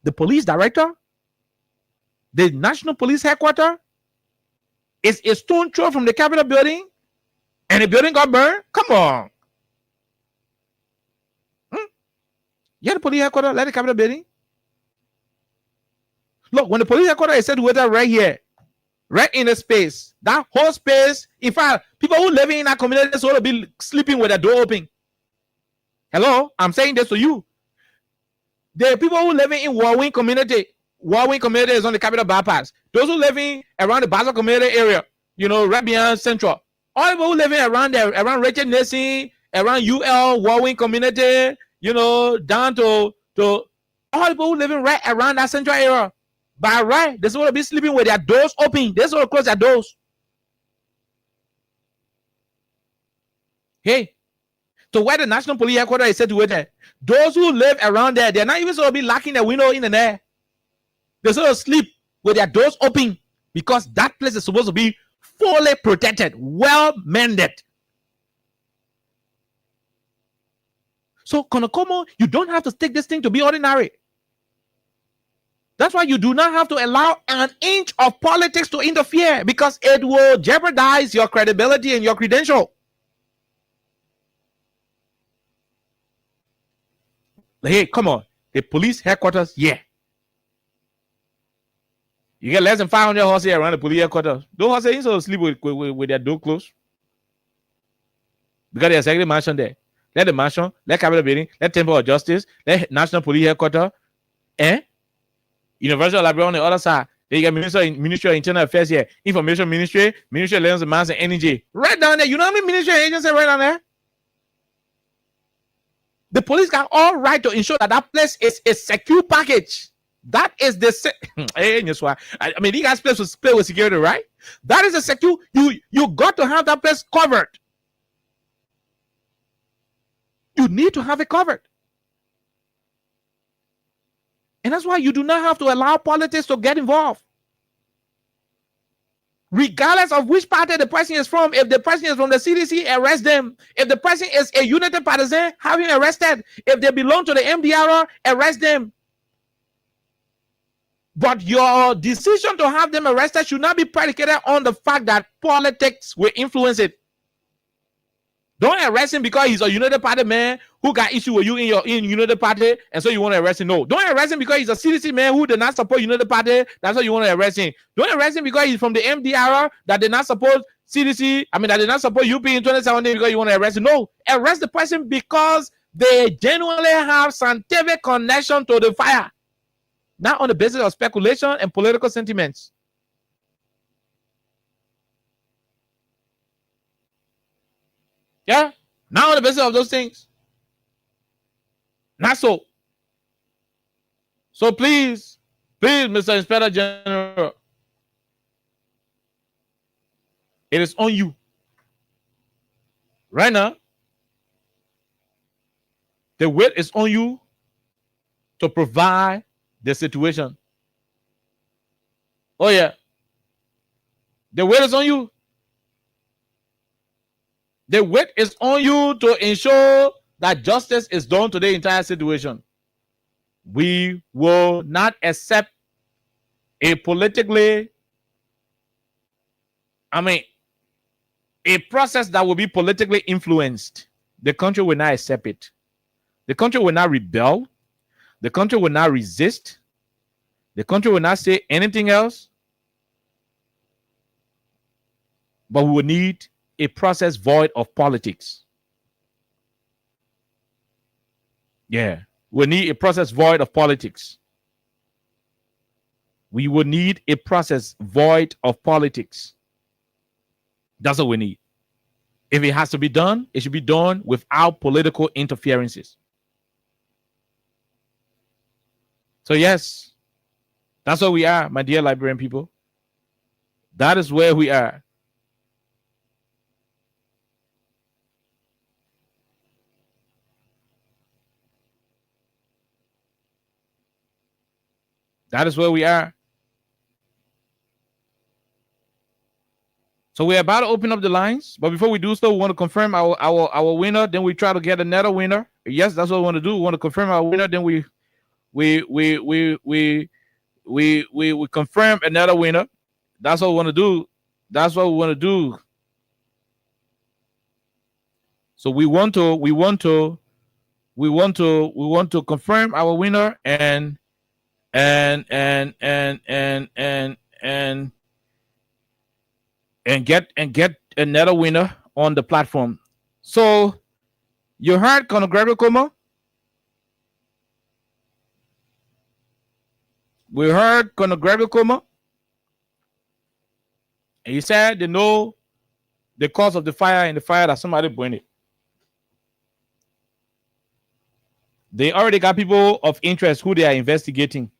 The police director, the National Police Headquarters, is a stone throw from the Capitol building, and the building got burned. Come on. Yeah, the police headquarters, let the Capitol building. Look, when the police headquarters is said whether right here, right in the space, that whole space, in fact, people who live in that community will be sleeping with the door open. Hello, I'm saying this to you. The people who live in Warwing community is on the Capitol bypass. Those who live in around the Basel community area, right beyond Central. All people who live in around there, around Richard Nixon, around UL, Warwing community, down to all people who live in right around that Central area. By right, they're supposed to be sleeping with their doors open. They're supposed to close their doors. Hey, so where the National Police Headquarters is said to it, those who live around there, they're not even supposed to be locking their window in there. They're supposed to sleep with their doors open because that place is supposed to be fully protected, well mended. So, Konokomo, you don't have to take this thing to be ordinary. That's why you do not have to allow an inch of politics to interfere, because it will jeopardize your credibility and your credential. Hey, come on. The police headquarters, yeah. You get less than 500 horses around the police headquarters. Those horses ain't supposed to sleep with their door closed. Because there's executive mansion there. Let the mansion, let Capitol building, let Temple of Justice, let National Police Headquarters, Universal Library on the other side. Then you get Ministry of Internal Affairs here, Information Ministry, Ministry of Lands and Mines and Energy. Right down there. You know how many ministry agencies right down there? The police got all right to ensure that that place is a secure package. That is the I mean, you guys play with security, right? That is a secure. You got to have that place covered. You need to have it covered. And that's why you do not have to allow politics to get involved. Regardless of which party the person is from, if the person is from the CDC, arrest them. If the person is a United Partisan, have him arrested. If they belong to the MDR, arrest them. But your decision to have them arrested should not be predicated on the fact that politics will influence it. Don't arrest him because he's a United Party man who got issue with you in United Party, and so you want to arrest him. No, don't arrest him because he's a CDC man who did not support United Party. That's why you want to arrest him. Don't arrest him because he's from the MDR that did not support CDC. I mean, that did not support UP in 2017 because you want to arrest him. No, arrest the person because they genuinely have scientific connection to the fire, not on the basis of speculation and political sentiments. Yeah, not on the basis of those things. Not so. So please, Mr. Inspector General, it is on you. Right now, the weight is on you to provide the situation. Oh yeah. The weight is on you. The weight is on you to ensure that justice is done to the entire situation. We will not accept a process that will be politically influenced. The country will not accept it. The country will not rebel. The country will not resist. The country will not say anything else. But we will need a process void of politics. Yeah, we need a process void of politics. We will need a process void of politics. That's what we need. If it has to be done, it should be done without political interferences. So yes, that's where we are, my dear Liberian people. That is where we are. That is where we are. So we're about to open up the lines, but before we do so, we want to confirm our winner. Then we try to get another winner. Yes, that's what we want to do. We want to confirm our winner. Then we confirm another winner. That's what we want to do. That's what we want to do. So we want to confirm our winner and get another winner on the platform. So you heard Conor Gregory Como? We heard Conor Gregory Como. And he said they know the cause of the fire and the fire that somebody burned it. They already got people of interest who they are investigating.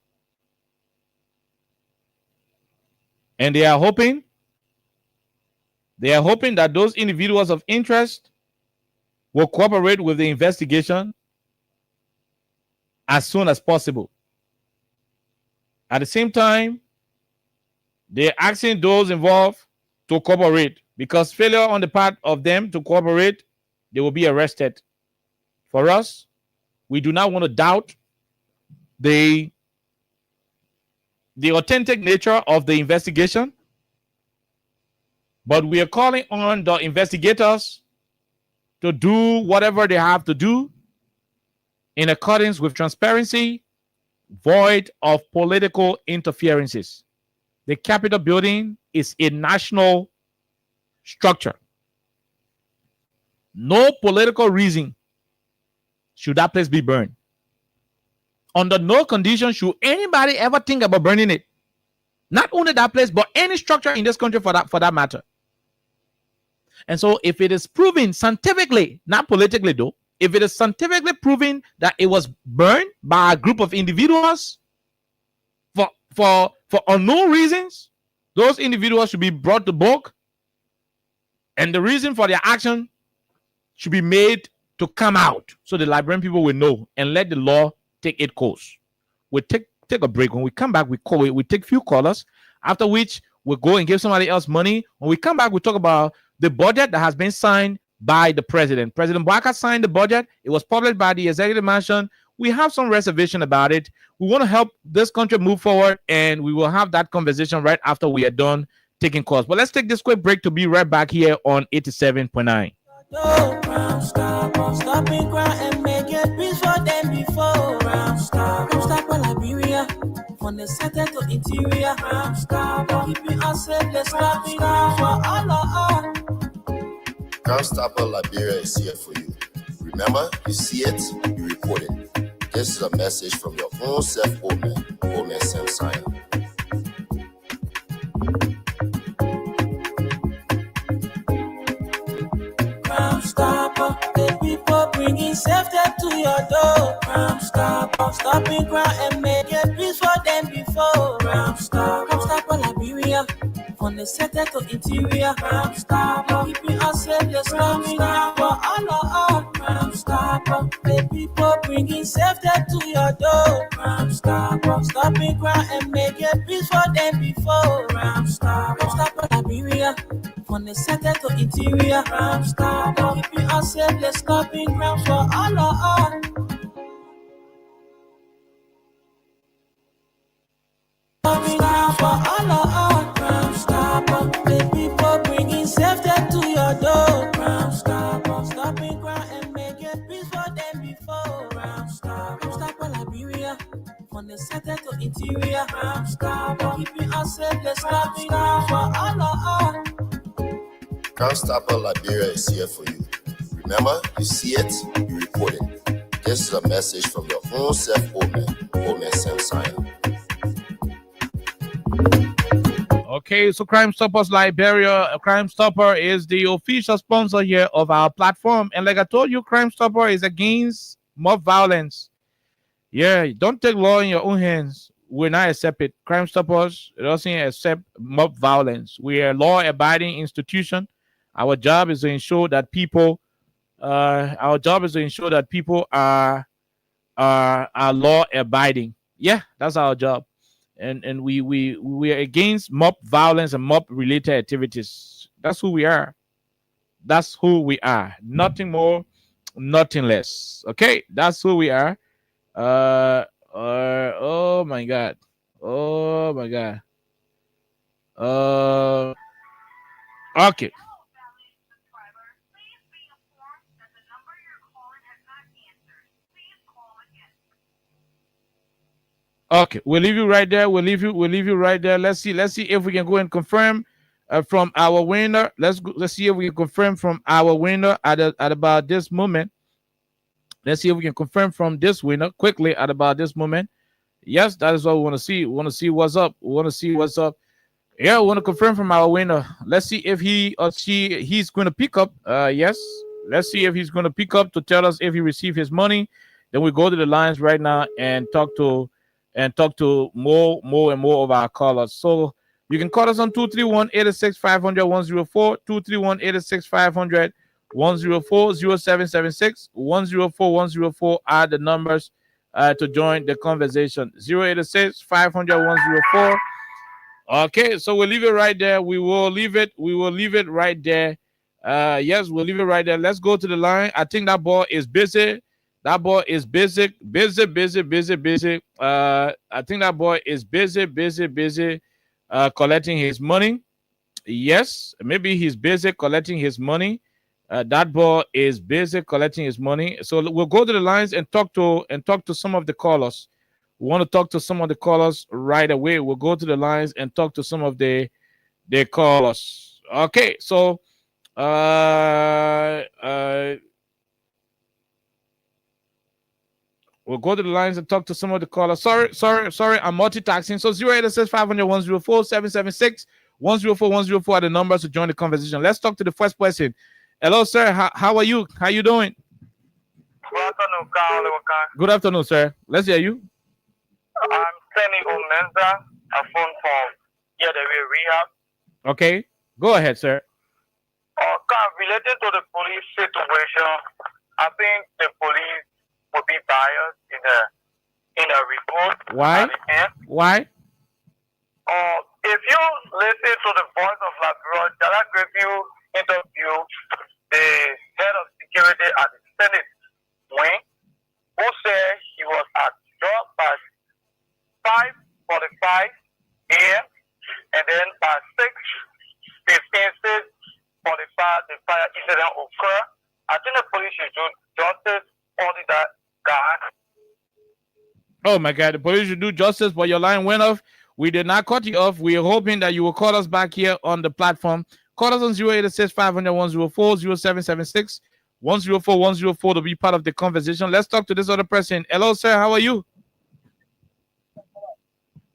And they are hoping that those individuals of interest will cooperate with the investigation as soon as possible. At the same time, they're asking those involved to cooperate, because failure on the part of them to cooperate, they will be arrested. For us, we do not want to doubt the authentic nature of the investigation, but we are calling on the investigators to do whatever they have to do in accordance with transparency, void of political interferences. The Capitol building is a national structure. No political reason should that place be burned. Under no condition should anybody ever think about burning it. Not only that place, but any structure in this country for that matter. And so if it is proven scientifically, not politically though, if it is scientifically proven that it was burned by a group of individuals for unknown reasons, those individuals should be brought to book, and the reason for their action should be made to come out so the Liberian people will know and let the law take its course. We'll take a break. When we come back, we take few callers, after which we'll go and give somebody else money. When we come back, we talk about the budget that has been signed by the president. President Bouaka signed the budget. It was published by the executive mansion. We have some reservation about it. We want to help this country move forward, and we will have that conversation right after we are done taking calls. But let's take this quick break to be right back here on 87.9. Stopping crime and make it peace for them before. Stop Liberia, from the center to interior. Keeping us safe, let's stop for all. Crime Stopper Liberia is here for you. Remember, you see it, you report it. This is a message from your own self, Omen Sam Sion. Crime Stopper, the people bringing safety to your door. Crime Stopper, stopping crime and making peace for them before. Crime Stopper Liberia, from the center to interior. Crime Stopper, keeping us safe, let's stopping crime for all. Crime Stopper, the people bringing safety to your door. Crime Stopper, stopping crime and making peace for them before. Crime Stopper Liberia, from the center to interior. Crime Stopper, keeping us safe, let's stopping crime for all. Stopping crime for all. Crime Stopper, the people bringing safety to your door. Crime Stopper, stopping crime and making peace for them before. Crime Stopper Liberia, from the center to interior. Crime Stopper, keeping us safe, let's stopping crime for all. Crime Stopper Liberia is here for you. Remember, you see it, you report it. This is a message from your own Omen Sam Sign. Okay, so Crime Stoppers Liberia. Crime Stopper is the official sponsor here of our platform. And like I told you, Crime Stopper is against mob violence. Yeah, don't take law in your own hands. We're not accept it. Crime Stoppers doesn't accept mob violence. We are a law-abiding institution. Our job is to ensure that people are law-abiding. Yeah, that's our job. And we are against mob violence and mob related activities. That's who we are. That's who we are. Nothing more, nothing less. Okay, that's who we are. Oh my God. Okay. Okay, we'll leave you right there. We'll leave you right there. Let's see if we can go and confirm from our winner. Let's see if we can confirm from our winner at about this moment. Let's see if we can confirm from this winner quickly at about this moment. Yes, that is what we want to see. We want to see what's up. Yeah, we want to confirm from our winner. Let's see if he or he's going to pick up. Yes, let's see if he's going to pick up to tell us if he received his money. Then we go to the lines right now and talk to more and more of our callers. So you can call us on 231-86500-104, 231-86500-104, 0776-104-104 are the numbers to join the conversation. 086-500-104. Okay, so we'll leave it right there. We will leave it right there. Yes, we'll leave it right there. Let's go to the line. I think that boy is busy. That boy is busy. I think that boy is busy collecting his money. Yes, maybe he's busy collecting his money. That boy is busy collecting his money. So we'll go to the lines and talk to some of the callers. We want to talk to some of the callers right away. We'll go to the lines and talk to some of the callers. Okay, so we'll go to the lines and talk to some of the callers. Sorry, I'm multitasking. So 086-500-104, 776-104-104 are the numbers to join the conversation. Let's talk to the first person. Hello, sir. How are you? How you doing? Good afternoon, Carl. Good afternoon, sir. Let's hear you. I'm sending Omenza a phone call. Yeah, the rehab. Okay, go ahead, sir. Related to the police situation, I think the police will be biased in the report. Why? Why? If you listen to the voice of Labrador, that gave you interview the head of security at the Senate wing, who said he was at job by 5:45 a.m. and then by 6:15, 6:45, the fire incident occurred. I think the police should do justice only that guy. Oh my God, the police should do justice, but your line went off. We did not cut you off. We are hoping that you will call us back here on the platform. Call us on 086-500-104, 0776-104-104 to be part of the conversation. Let's talk to this other person. Hello, sir. How are you?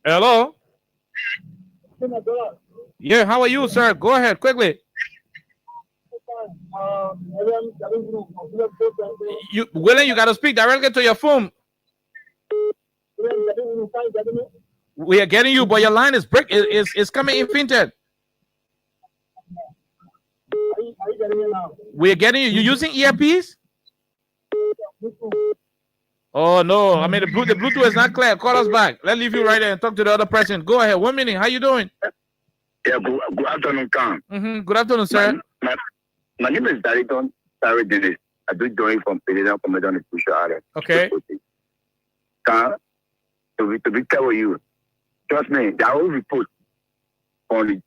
Hello? Yeah, how are you, sir? Go ahead, quickly. You got to speak directly to your phone. We are getting you, but your line is it's coming in fainted. We are getting you. You using earpiece? Oh no, I mean the Bluetooth is not clear. Call us back. Let's leave you right there and talk to the other person. Go ahead. 1 minute. How you doing? Yeah, good afternoon, Khan. Good afternoon, sir. My name is Dariton Sarah Dennis. I do join from President Commander on the Social Area. Okay. Khan, to be clear with you, trust me, there are all reports on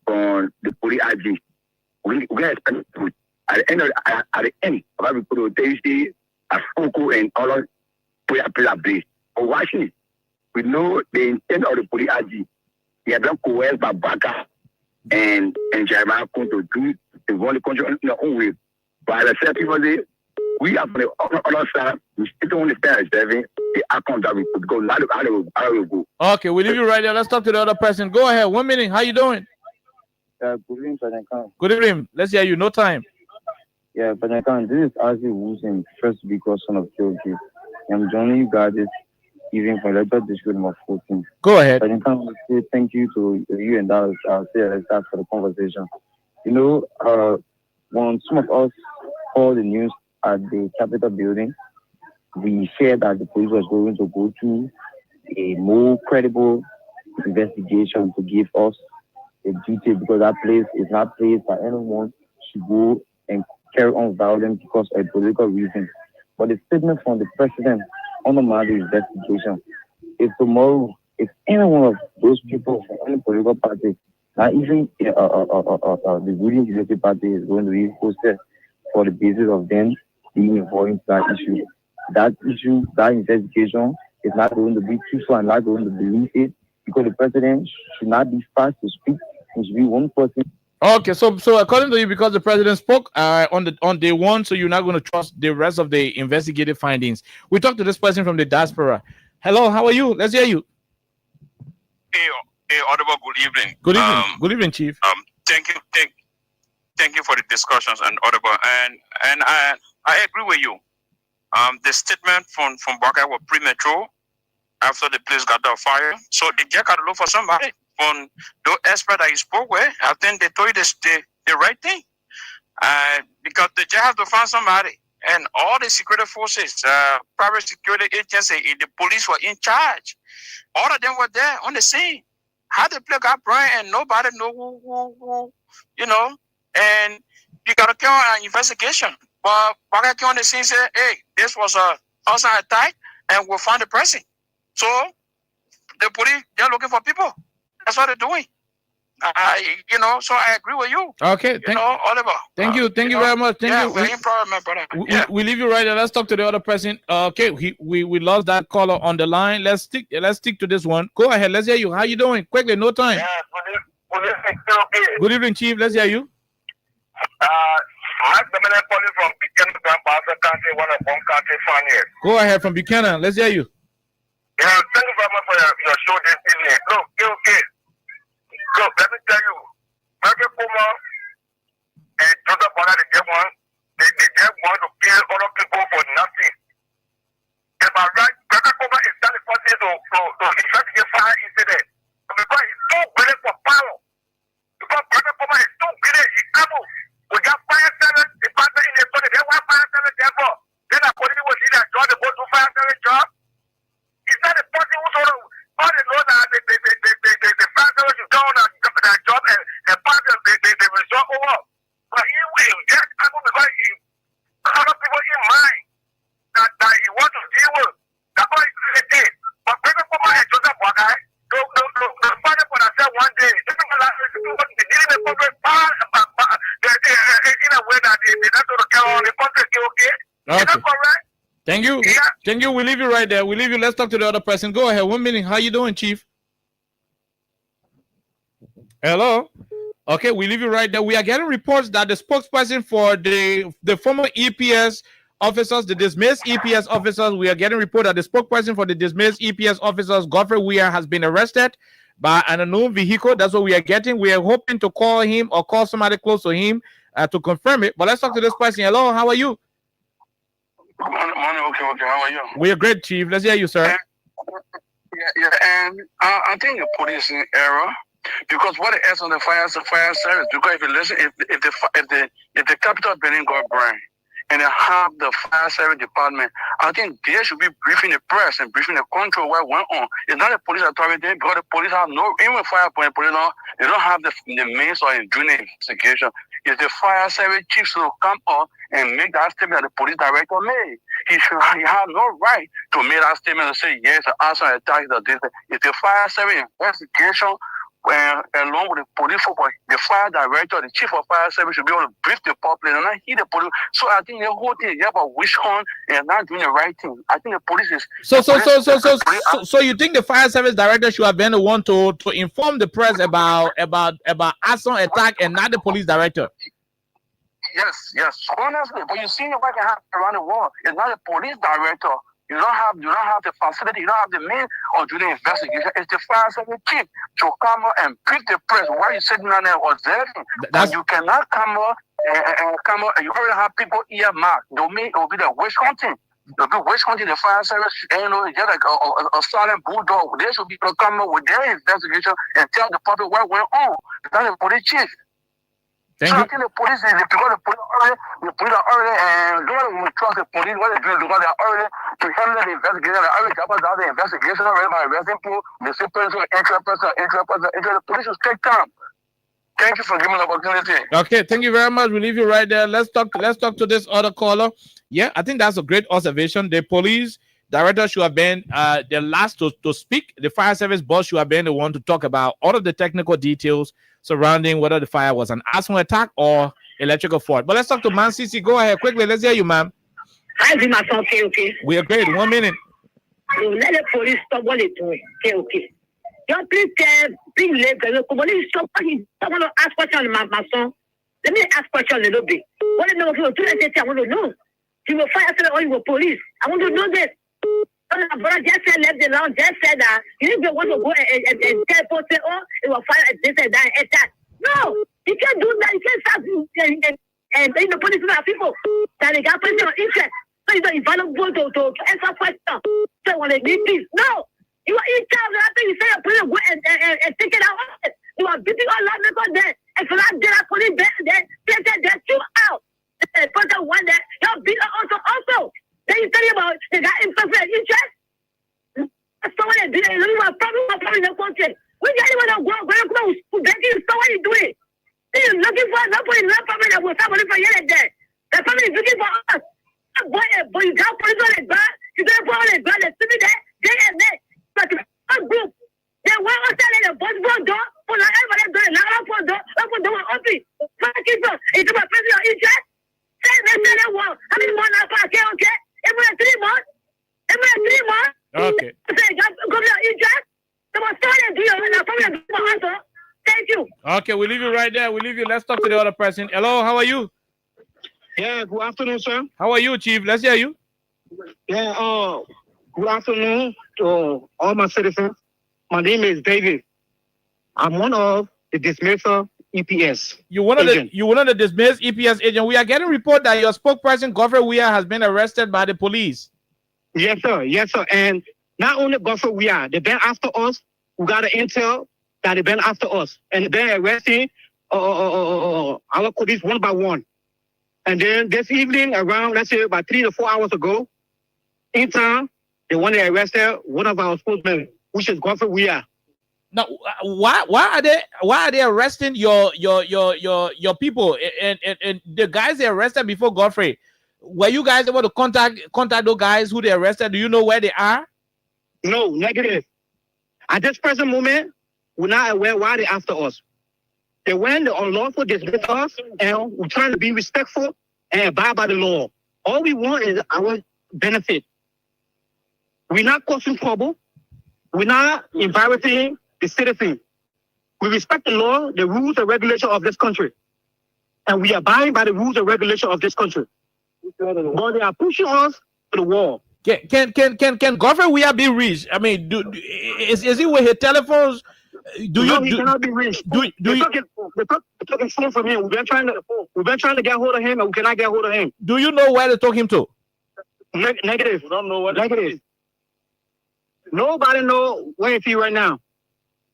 the police IG. We expect to at the end of every report, they see a Fuku and all of prayer base. But watching it, we know the intent of the police IG. They have been coerced by Baka and Jeremiah to do the only country in their own way. But as I said, people say, we have on the other side, we still only stand serving the account that we could go. How will go? Okay, we'll leave you right there. Let's talk to the other person. Go ahead. 1 minute. How you doing? Good evening, President Khan. Good evening. Let's hear you. No time. Yeah, President Khan, this is Ozzy Wilson, first because son of Georgie. I'm joining you guys this evening from Electoral District number 14. Go ahead. President Khan, say thank you to you and Dallas. I'll say let's start for the conversation. You know, when some of us saw the news at the Capitol building, we feared that the police was going to go to a more credible investigation to give us a duty, because that place is not a place that anyone should go and carry on violence because of political reasons. But the statement from the president on the matter investigation, if tomorrow, if any one of those people from any political party, not even the ruling executive party, is going to be posted for the basis of them being involved in that issue, that investigation is not going to be truthful and not going to believe it, because the president should not be fast to speak. It should be one person. Okay, so according to you, because the president spoke on day one, so you're not going to trust the rest of the investigative findings. We talked to this person from the diaspora. Hello, how are you? Let's hear you. Hey, Audible. Good evening. Good evening. Good evening, Chief. Thank you for the discussions and Audible, and I agree with you. The statement from Baka was premature after the place got on fire. So the jack had to look for somebody. From the expert that you spoke with, I think they told you the right thing. Because the jack have to find somebody. And all the security forces, private security agency, the police were in charge. All of them were there on the scene. How the play got burned and nobody know who, and you got to carry on an investigation. But Baka came on the scene and said, hey, this was a arson attack and we'll find the person. So the police, they're looking for people. That's what they're doing. So I agree with you. Okay, Oliver. Thank you very much. Thank you. Very proud, my brother. We leave you right there. Let's talk to the other person. Okay, we lost that caller on the line. Let's stick to this one. Go ahead. Let's hear you. How you doing? Quickly, no time. Good evening, Chief. Let's hear you. I'm calling from Buchanan, County, one of one county fan here. Go ahead from Buchanan. Let's hear you. Yeah, thank you very much for your show this evening. Look, let me tell you, Margaret Kuma and Joseph Bonner, they just want to kill other people for nothing. Am I right? Margaret Kuma is not the person to investigate fire incident. Because he's too great for power. Because Margaret Kuma is too great, he's able. We got fire service department in the country. They want fire service therefore. Then the police will see that job, they go to fire service job. It's not the person who's all they know that the fire service is doing that job and pass the result over. But he will get able because he other people in mind that he wants to deal with. That's why he did. But President Puma and Joseph Wagai, the father for that one day, they didn't even public power in a way that they're not going to carry on the country, okay? Is that correct? Thank you. Yeah. Thank you. We leave you right there. We leave you. Let's talk to the other person. Go ahead. 1 minute. How you doing, Chief? Hello. Okay, we leave you right there. We are getting reports that the spokesperson for the former EPS officers, the dismissed EPS officers, we are getting report that the spokesperson for the dismissed EPS officers, Godfrey Weir, has been arrested by an unknown vehicle. That's what we are getting. We are hoping to call him or call somebody close to him to confirm it. But let's talk to this person. Hello, how are you? Morning, okay. How are you? We are great, Chief. Let's hear you, sir. Yeah, and I think the police in error because what it is on the fire service. Because if you listen, if the Capitol building got burned and they have the fire service department, I think they should be briefing the press and briefing the country what went on. It's not the police authority because the police have no, even fire police, they don't have the means or in doing the investigation. It's the fire service chief to come up and make that statement that the police director made. He have no right to make that statement and say, yes, the arson attack is this. It's the fire service investigation along with the police, the fire director, the chief of fire service should be able to brief the public and not hear the police. So I think the whole thing is about witch hunt and not doing the right thing. I think the police is So you think the fire service director should have been the one to inform the press about arson attack and not the police director? Yes. Honestly, but you see what can happen around the world. It's not the police director. You don't have the facility, you don't have the means of doing the investigation. It's the fire service chief to come up and brief the press while you're sitting down there observing. You cannot come up and you already have people earmarked. It will be the witch hunting. It'll be witch hunting the fire service, just like a silent bulldog. They should be able to come up with their investigation and tell the public what went on. That's the police chief. Thank so you. I think the police is because the police are already and don't trust the police what they do because they are already to handle the investigation. They already got out the investigation already by arresting people, the same person, the police should take time. Thank you for giving the opportunity. Okay, thank you very much. We'll leave you right there. Let's talk to this other caller. Yeah, I think that's a great observation. The police director should have been the last to speak. The fire service boss should have been the one to talk about all of the technical details surrounding whether the fire was an arson attack or electrical fault. But let's talk to Man CC. Go ahead quickly. Let's hear you, ma'am. Okay. We are great. 1 minute. So let the police stop what they're doing. Okay. Just please bring labor. Police stop. I want to ask questions, my son. Let me ask questions a little bit. What do you know? I want to know. You will fire or you will police. I want to know this. My brother just said left the lawn, just said that you didn't want to go and tell people say, oh, it will fire this and that and that. No, you can't do that. You can't start and bring the police to our people that they got personal interest. So you don't invaluable to answer questions. So when they need peace, no, you are in charge after you say a police go and take it out. You are beating all lawmakers there. And for that, there are police there, they're two out. The person one there, you're beat also. Then you tell me about they got imperfect interest. Someone that did it, you have a problem in the country. We got anyone that go who begging you, so what you doing? Then you're looking for nobody, no problem that will somebody for you like that. The family is looking for us. Boy, you got police on the ground, you got police on the ground, they're sitting there, day and night. But a group, they want us to let the boss door, for like everybody doing, now open door, open. It's about personal interest. Say that wall. How many more now? Okay? Every 3 months. Okay. Thank you. Okay, we'll leave you right there. We'll leave you. Let's talk to the other person. Hello, how are you? Yeah, good afternoon, sir. How are you, Chief? Let's hear you. Yeah, good afternoon to all my citizens. My name is David. I'm one of the dismissal EPS. You one of the dismissed EPS agent. We are getting report that your spokesperson, Godfrey Weah, has been arrested by the police. Yes, sir. And not only Godfrey Weah, they've been after us. We got an intel that they've been after us. And they've been arresting our police one by one. And then this evening, around, let's say, about 3 to 4 hours ago, in town, they want to arrest one of our spokesmen, which is Godfrey Weah. Now, why are they arresting your people and the guys they arrested before Godfrey? Were you guys able to contact those guys who they arrested? Do you know where they are? No, negative. At this present moment, we're not aware why they're after us. They went unlawful dismiss us, and we're trying to be respectful and abide by the law. All we want is our benefit. We're not causing trouble. We're not embarrassing the citizen. We respect the law, the rules and regulations of this country. And we abide by the rules and regulations of this country. But they are pushing us to the wall. Can Godfrey Weah be reached? I mean, is he with his telephones? He cannot be reached. They're talking phone from him. We've been trying to get hold of him, and we cannot get hold of him. Do you know where to talk him to? Negative. We don't know what negative. Nobody know where he right now.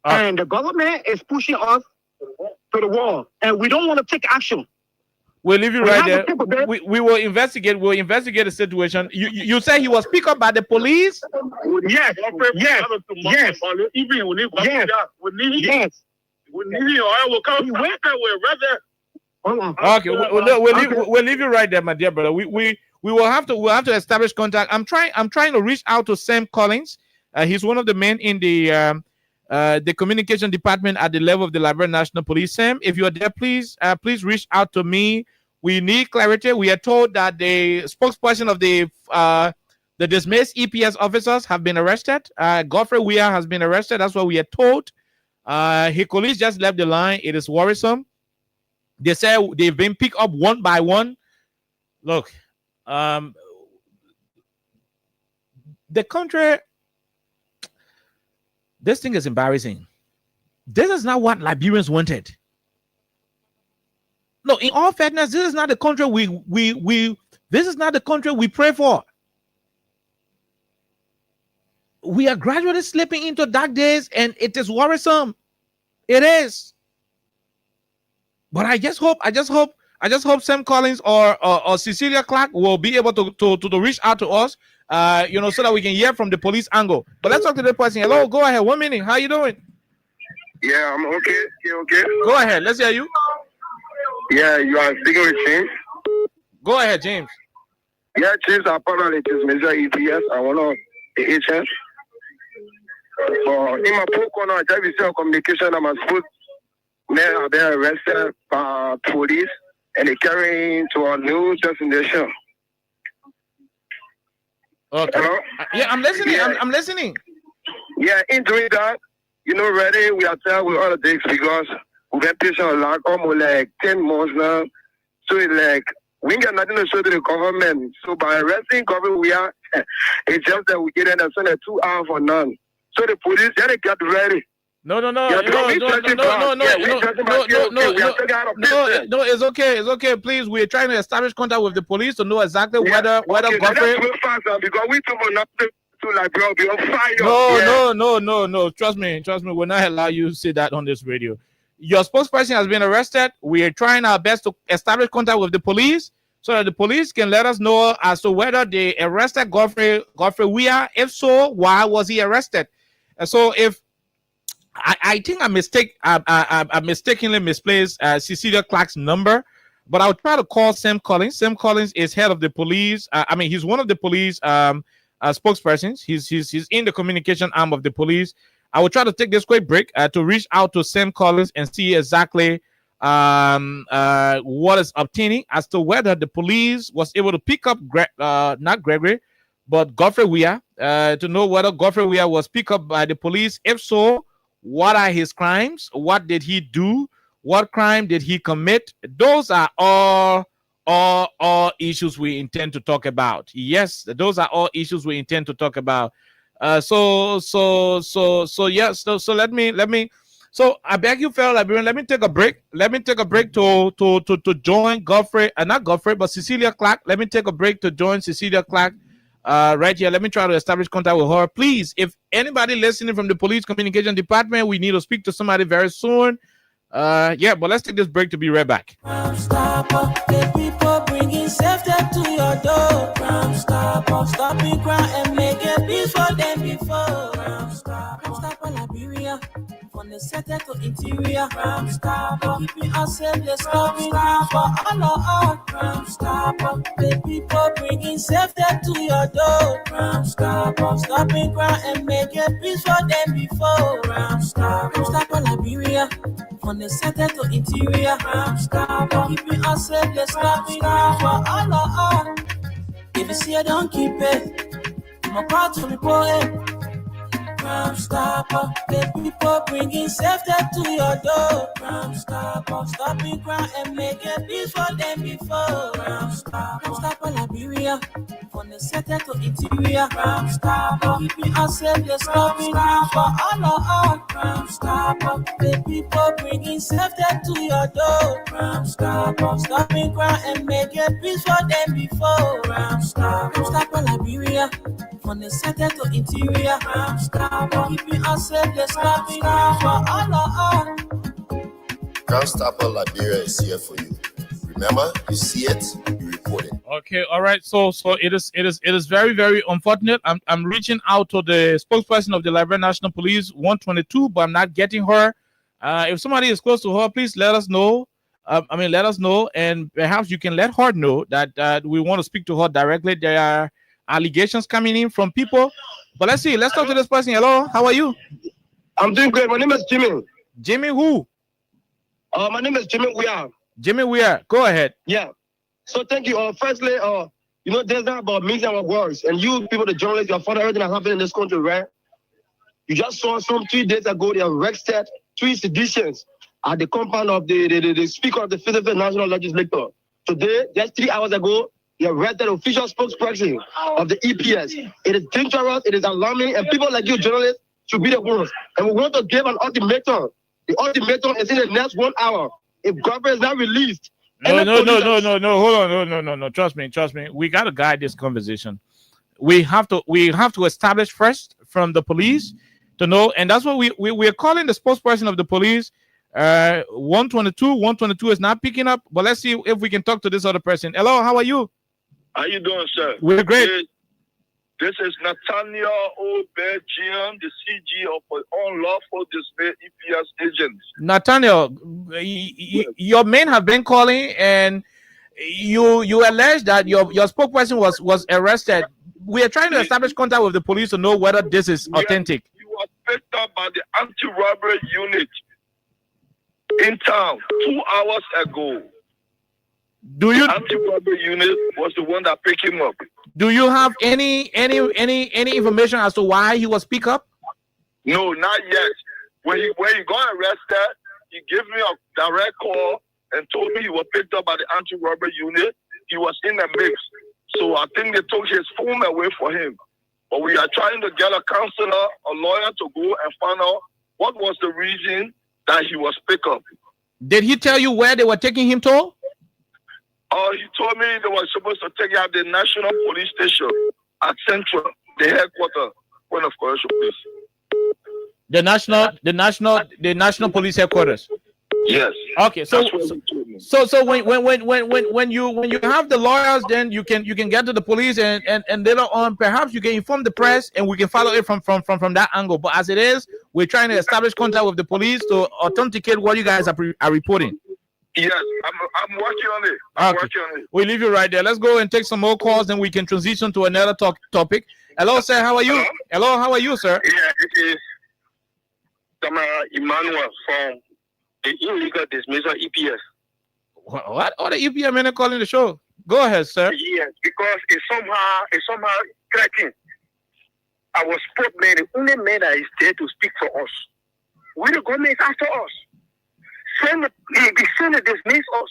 And the government is pushing us to the wall. And we don't want to take action. We'll leave you right there. We will investigate. We'll investigate the situation. You say he was picked up by the police? Yes. Yes. Yes. Okay, we'll leave you right there, my dear brother. We will have to establish contact. I'm trying to reach out to Sam Collins. He's one of the men in the communication department at the level of the Liberian National Police. Sam, if you are there, please reach out to me. We need clarity. We are told that the spokesperson of the dismissed EPS officers have been arrested. Godfrey Weah has been arrested. That's what we are told. His colleagues just left the line. It is worrisome. They say they've been picked up one by one. Look, the country, this thing is embarrassing. This is not what Liberians wanted. No, in all fairness, this is not the country this is not the country we pray for. We are gradually slipping into dark days, and it is worrisome. It is. But I just hope Sam Collins or Cecilia Clark will be able to reach out to us, so that we can hear from the police angle. But let's talk to the person. Hello, go ahead. 1 minute. How you doing? Yeah, I'm okay. You okay? Go ahead. Let's hear you. Yeah, you are speaking with James. Go ahead, James. Yeah, James, apparently it is Major EPS. I want to the agent. In my book, I just received communication. I'm supposed men have been arrested by police and they carrying to a new destination. Okay. Hello? Yeah, I'm listening. Yeah. I'm listening. Yeah, in doing that, already we are tired with all the things because we've been patient like almost like 10 months now. So it's like we ain't got nothing to show to the government. So by arresting government, we are it's just that we get in and send a 2 hours for none. So the police, they get ready. No, it's okay. It's okay. Please, we're trying to establish contact with the police to know exactly whether Godfrey. Because we took on nothing to like bro, be on fire. No. Trust me. We'll not allow you to say that on this radio. Your spokesperson has been arrested. We are trying our best to establish contact with the police so that the police can let us know as to whether they arrested Godfrey Weah. If so, why was he arrested? And so if I think I mistakenly misplaced Cecilia Clark's number, but I'll try to call Sam Collins. Sam Collins is head of the police. He's one of the police spokespersons. He's in the communication arm of the police. I will try to take this quick break to reach out to Sam Collins and see exactly what is obtaining as to whether the police was able to pick up not Gregory, but Godfrey Weah, to know whether Godfrey Weah was picked up by the police. If so, what are his crimes? What did he do? What crime did he commit? Those are all issues we intend to talk about. Yes, those are all issues we intend to talk about. So let me. So I beg you, fellow Liberian, let me take a break. Let me take a break to join Godfrey, not Godfrey, but Cecilia Clark. Let me take a break to join Cecilia Clark. Right here, let me try to establish contact with her. Please, if anybody listening from the police communication department, we need to speak to somebody very soon. But let's take this break to be right back. People bringing safety to your door. Stopping crime and making peace for them before. Stop Liberia. From the center to interior, keeping us safe, let's stop for all. The people bringing safety to your door. Stopping crime and making peace for them before. Stop Liberia. From the center to interior, keeping us safe, let's stop for all. If you see, I don't keep it. I'm about to report it. Crime Stopper, the people bringing safety to your door. Crime Stopper, stopping crime and making peace for them before. Crime Stopper, Liberia, from the center to interior. Crime Stopper, keeping us safe, let's stop crime for all. Crime Stopper, the people bringing safety to your door. Crime Stopper, stopping crime and making peace for them before. Crime Stopper, Liberia. From the center to interior, keeping us safe, let's stop for all. Gunstopper Liberia is here for you. Remember, you see it, you report it. Okay, all right. So it is very, very unfortunate. I'm reaching out to the spokesperson of the Liberia National Police 122, but I'm not getting her. If somebody is close to her, please let us know. Let us know, and perhaps you can let her know that we want to speak to her directly. There are allegations coming in from people, but let's see. Let's talk to this person. Hello, how are you? I'm doing good. My name is Jimmy. Jimmy who? My name is Jimmy Weir. Jimmy Weir, go ahead. Yeah. So thank you. Firstly, there's not about mixing our words, and you people, the journalists, you have followed everything that's happening in this country, right? You just saw some 3 days ago they arrested 3 seditions at the compound of the Speaker of the Philippine National Legislature. Today, just 3 hours ago, they arrested the official spokesperson of the EPS. It is dangerous, it is alarming, and people like you, journalists, should be the ones. And we want to give an ultimatum. The ultimatum is in the next 1 hour. If government is not released. No. Hold on. No. Trust me. We got to guide this conversation. We have to establish first from the police to know, and that's what we're calling the spokesperson of the police. 122 is not picking up, but let's see if we can talk to this other person. Hello, how are you? How you doing, sir? We're great. This is Nathaniel Obejian, the CG of unlawful display EPS agents. Nathaniel, your men have been calling, and you allege that your spokesperson was arrested. We are trying to establish contact with the police to know whether this is authentic. You were picked up by the anti-robbery unit in town 2 hours ago. Do you? The anti-robbery unit was the one that picked him up. Do you have any information as to why he was picked up? No, not yet. When he got arrested, he gave me a direct call and told me he was picked up by the anti-robbery unit. He was in the mix. So I think they took his phone away for him. But we are trying to get a counselor, a lawyer to go and find out what was the reason that he was picked up. Did he tell you where they were taking him to? He told me they were supposed to take him at the National Police Station at Central, the headquarters, point of correction, please. The National Police Headquarters. Yes. Okay. So when you have the lawyers, then you can get to the police and later on perhaps you can inform the press and we can follow it from that angle. But as it is, we're trying to establish contact with the police to authenticate what you guys are reporting. Yes, I'm working on it. Working on it. We'll leave you right there. Let's go and take some more calls, then we can transition to another topic. Hello, sir. How are you? Hello, how are you, sir? Yeah, this is Tamara Emmanuel from the illegal dismissal EPS. What? Oh, the EPS men are calling the show. Go ahead, sir. Yes, because it's somehow cracking. Our spokesman, the only man that is there to speak for us. We the government is after us. The Senate dismiss us.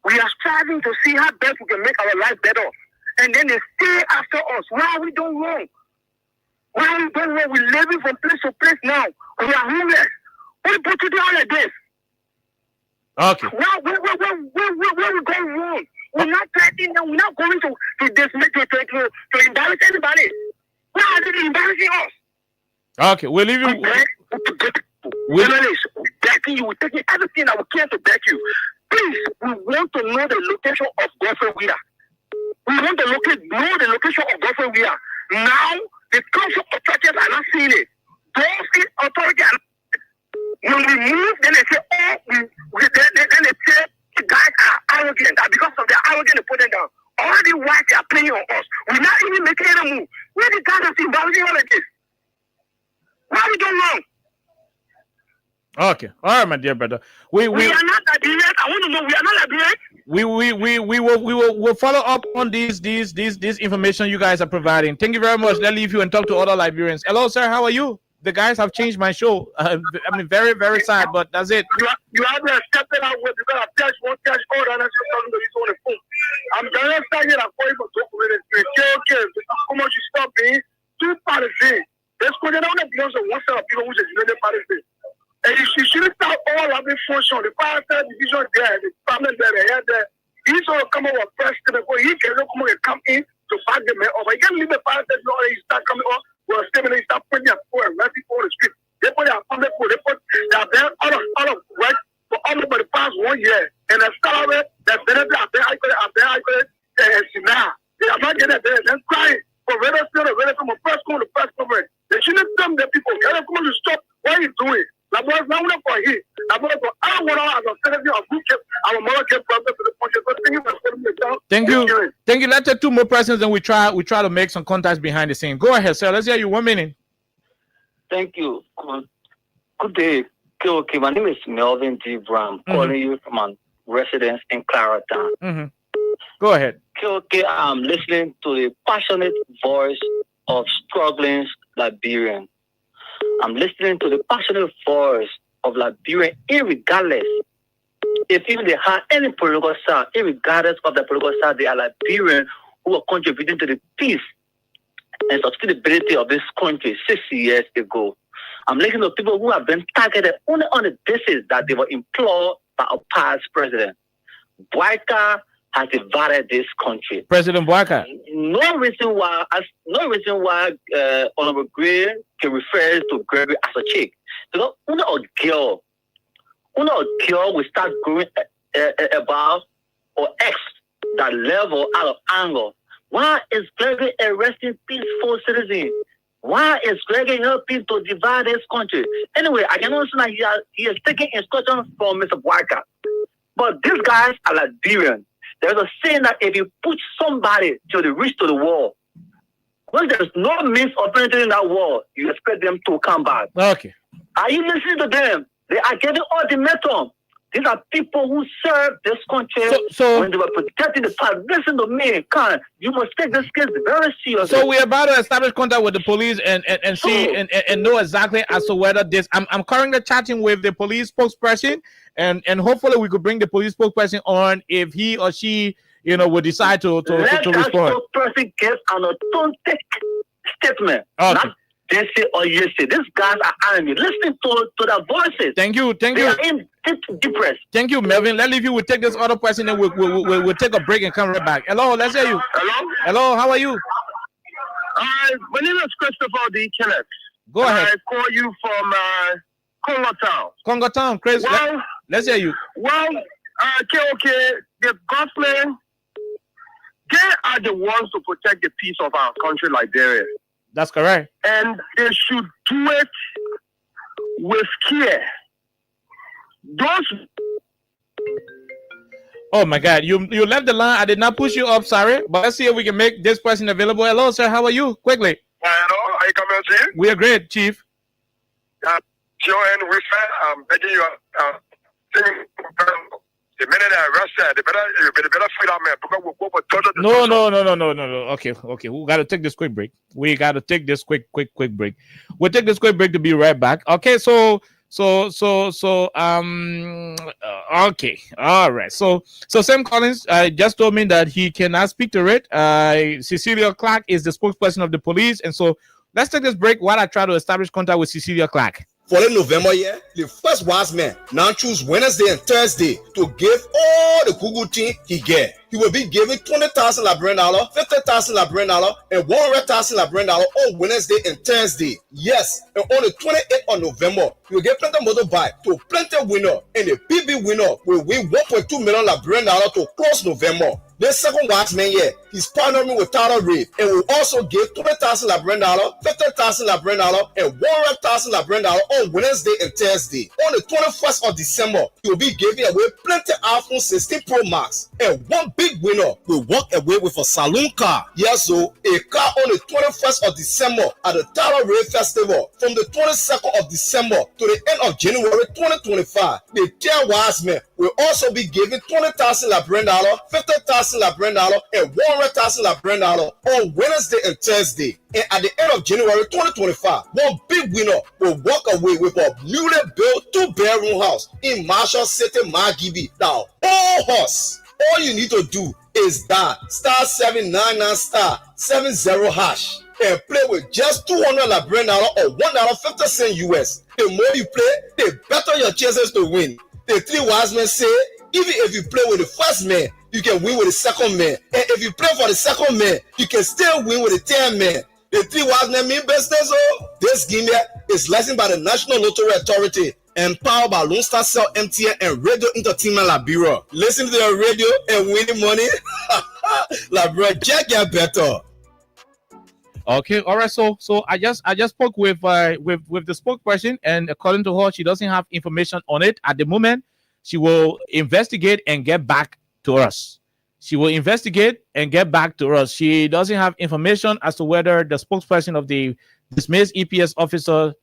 We are striving to see how best we can make our life better. And then they stay after us. Why are we doing wrong? Why are we doing wrong? We're living from place to place now. We are homeless. What put you do all of this? Okay. Where we going wrong? We're not threatening them. We're not going to dismiss, to embarrass anybody. Why are they embarrassing us? Okay, we'll leave you. Journalists, backing you, we're taking everything that we can to back you. Please, we want to know the location of Godfrey Weir. We want to know the location of Godfrey Weir. Now, the council authorities are not seeing it. Those authorities are when we move, then they say, then they say the guys are arrogant. And because of their arrogance, they put them down. All the whites they are playing on us. We're not even making any move. Where the guys are embarrassing all of this? Why are we doing wrong? Okay, all right, my dear brother. We are not Liberians. I want to know we are not Liberians. We'll follow up on these information you guys are providing. Thank you very much. Let's leave you and talk to other Liberians. Hello, sir. How are you? The guys have changed my show. Very, very sad, but that's it. You have to step it out with because I touch one touch order and I'm talking to you on the phone. I'm just saying I'm going for 2 minutes. Okay. How much you stop me? 2 policies. Let's go down the bills of one set of people which is the policy. And you shouldn't start all of the function. The fire division there, the department there, they had there. He's going to come up with president before he can come in to to back the man up. I can't leave the fire station or he start coming up. Well, statement, he start putting their foot and running people on the street. They put their phone, they put their band out of work for almost the past 1 year. And the salary, that benefit, I could, and see now. They are not getting that. They're crying for radio still, radio from a press conference to press conference. They shouldn't tell the people, can I come to stop what are you doing? Like, what's not for him? Like, what I want as a senator of group, our mother kept brother to the point. Thank you. Thank you. Let's take 2 more persons and we try to make some contacts behind the scene. Go ahead, sir. Let's hear you. 1 minute. Thank you. Good day. Okay, my name is Melvin D. Brown, calling you from a residence in Claratown. Go ahead. Okay, I'm listening to the passionate voice of struggling Liberian. I'm listening to the passionate voice of Liberian, irregardless if even they have any political side, irregardless of the political side, they are Liberian who are contributing to the peace and sustainability of this country 60 years ago. I'm listening to people who have been targeted only on the basis that they were employed by a past president. Boyka has divided this country. President Boyka. No reason why Honorable Gray can refer to Gregory as a chick. Because when a girl will start growing about or X that level out of anger, why is Gregory arresting peaceful citizens? Why is Gregory helping to divide this country? Anyway, I can understand that he is taking instructions from Mr. Boyka. But these guys are Liberian. There's a saying that if you put somebody to the reach to the wall, when there's no means of penetrating that wall, you expect them to come back. Okay. Are you listening to them? They are getting ultimatum. These are people who serve this country when they were protecting the past. Listen to me, Khan. You must take this case very seriously. So we're about to establish contact with the police and see and know exactly as to whether this. I'm currently chatting with the police spokesperson, and hopefully we could bring the police spokesperson on if he or she, would decide to respond. Let that spokesperson give an authentic statement. Okay. Not they say or you say. These guys are enemy. Listen to their voices. Thank you. They are in depressed. Thank you, Melvin. Let's leave you. We'll take this other person and we'll take a break and come right back. Hello, let's hear you. Hello, how are you? My name is Christopher D. Kenneth. Go ahead. I call you from Congo Town. Congo Town, Chris. Well, let's hear you. Well, the government, they are the ones to protect the peace of our country, Liberia. That's correct. And they should do it with care. Oh my God, you left the line. I did not push you up, sorry. But let's see if we can make this person available. Hello, sir. How are you? Quickly. Hello, are you coming, Chief? We are great, Chief. Joe and I'm begging you. The minute I arrested, you better free that man because we'll go for total. No. Okay. We got to take this quick break. We'll take this quick break. We'll take this quick break to be right back. Okay, okay. All right. So Sam Collins just told me that he cannot speak to it. Cecilia Clark is the spokesperson of the police. And so let's take this break while I try to establish contact with Cecilia Clark. Following November year, the first wise man now choose Wednesday and Thursday to give all the Google team he get. He will be giving $20,000 Liberian, $50,000 Liberian, and $100,000 Liberian on Wednesday and Thursday. Yes, and on the 28th of November, you will get plenty motorbike to plenty winner, and the PB winner will win $1.2 million Liberian to close November. The second wise man here, he's partnering with Tyler Reed and will also give $20,000 Liberian, $50,000 Liberian, and $100,000 Liberian on Wednesday and Thursday. On the 21st of December, he will be giving away plenty iPhone 16 Pro Max, and one big winner will walk away with a saloon car. Yes, so a car on the 21st of December at the Tyler Reed Festival from the 22nd of December to the end of January 2025. The 10 wise men will also be giving $20,000 Liberian, $50,000 Liberian, and $100,000 Liberian on Wednesday and Thursday. And at the end of January 2025, one big winner will walk away with a newly built 2-bedroom house in Marshall City, Margibi. Now, all horse. All you need to do is dial *799*70# and play with just $200 Liberian or $1.50 US. The more you play, the better your chances to win. The 3 wise men say, even if you play with the first man, you can win with the second man. And if you play for the second man, you can still win with the 10 man. The 3 wise men mean business. Oh, this game here is licensed by the National Lottery Authority and powered by Lone Star Cell, MTN, and Radio Entertainment Liberia. Listen to the radio and winning money. Liberia, Jack get better. Okay, all right. So I just spoke with the spokesperson, and according to her, she doesn't have information on it at the moment. She will investigate and get back to us. She will investigate and get back to us. She doesn't have information as to whether the spokesperson of the dismissed EPS officer,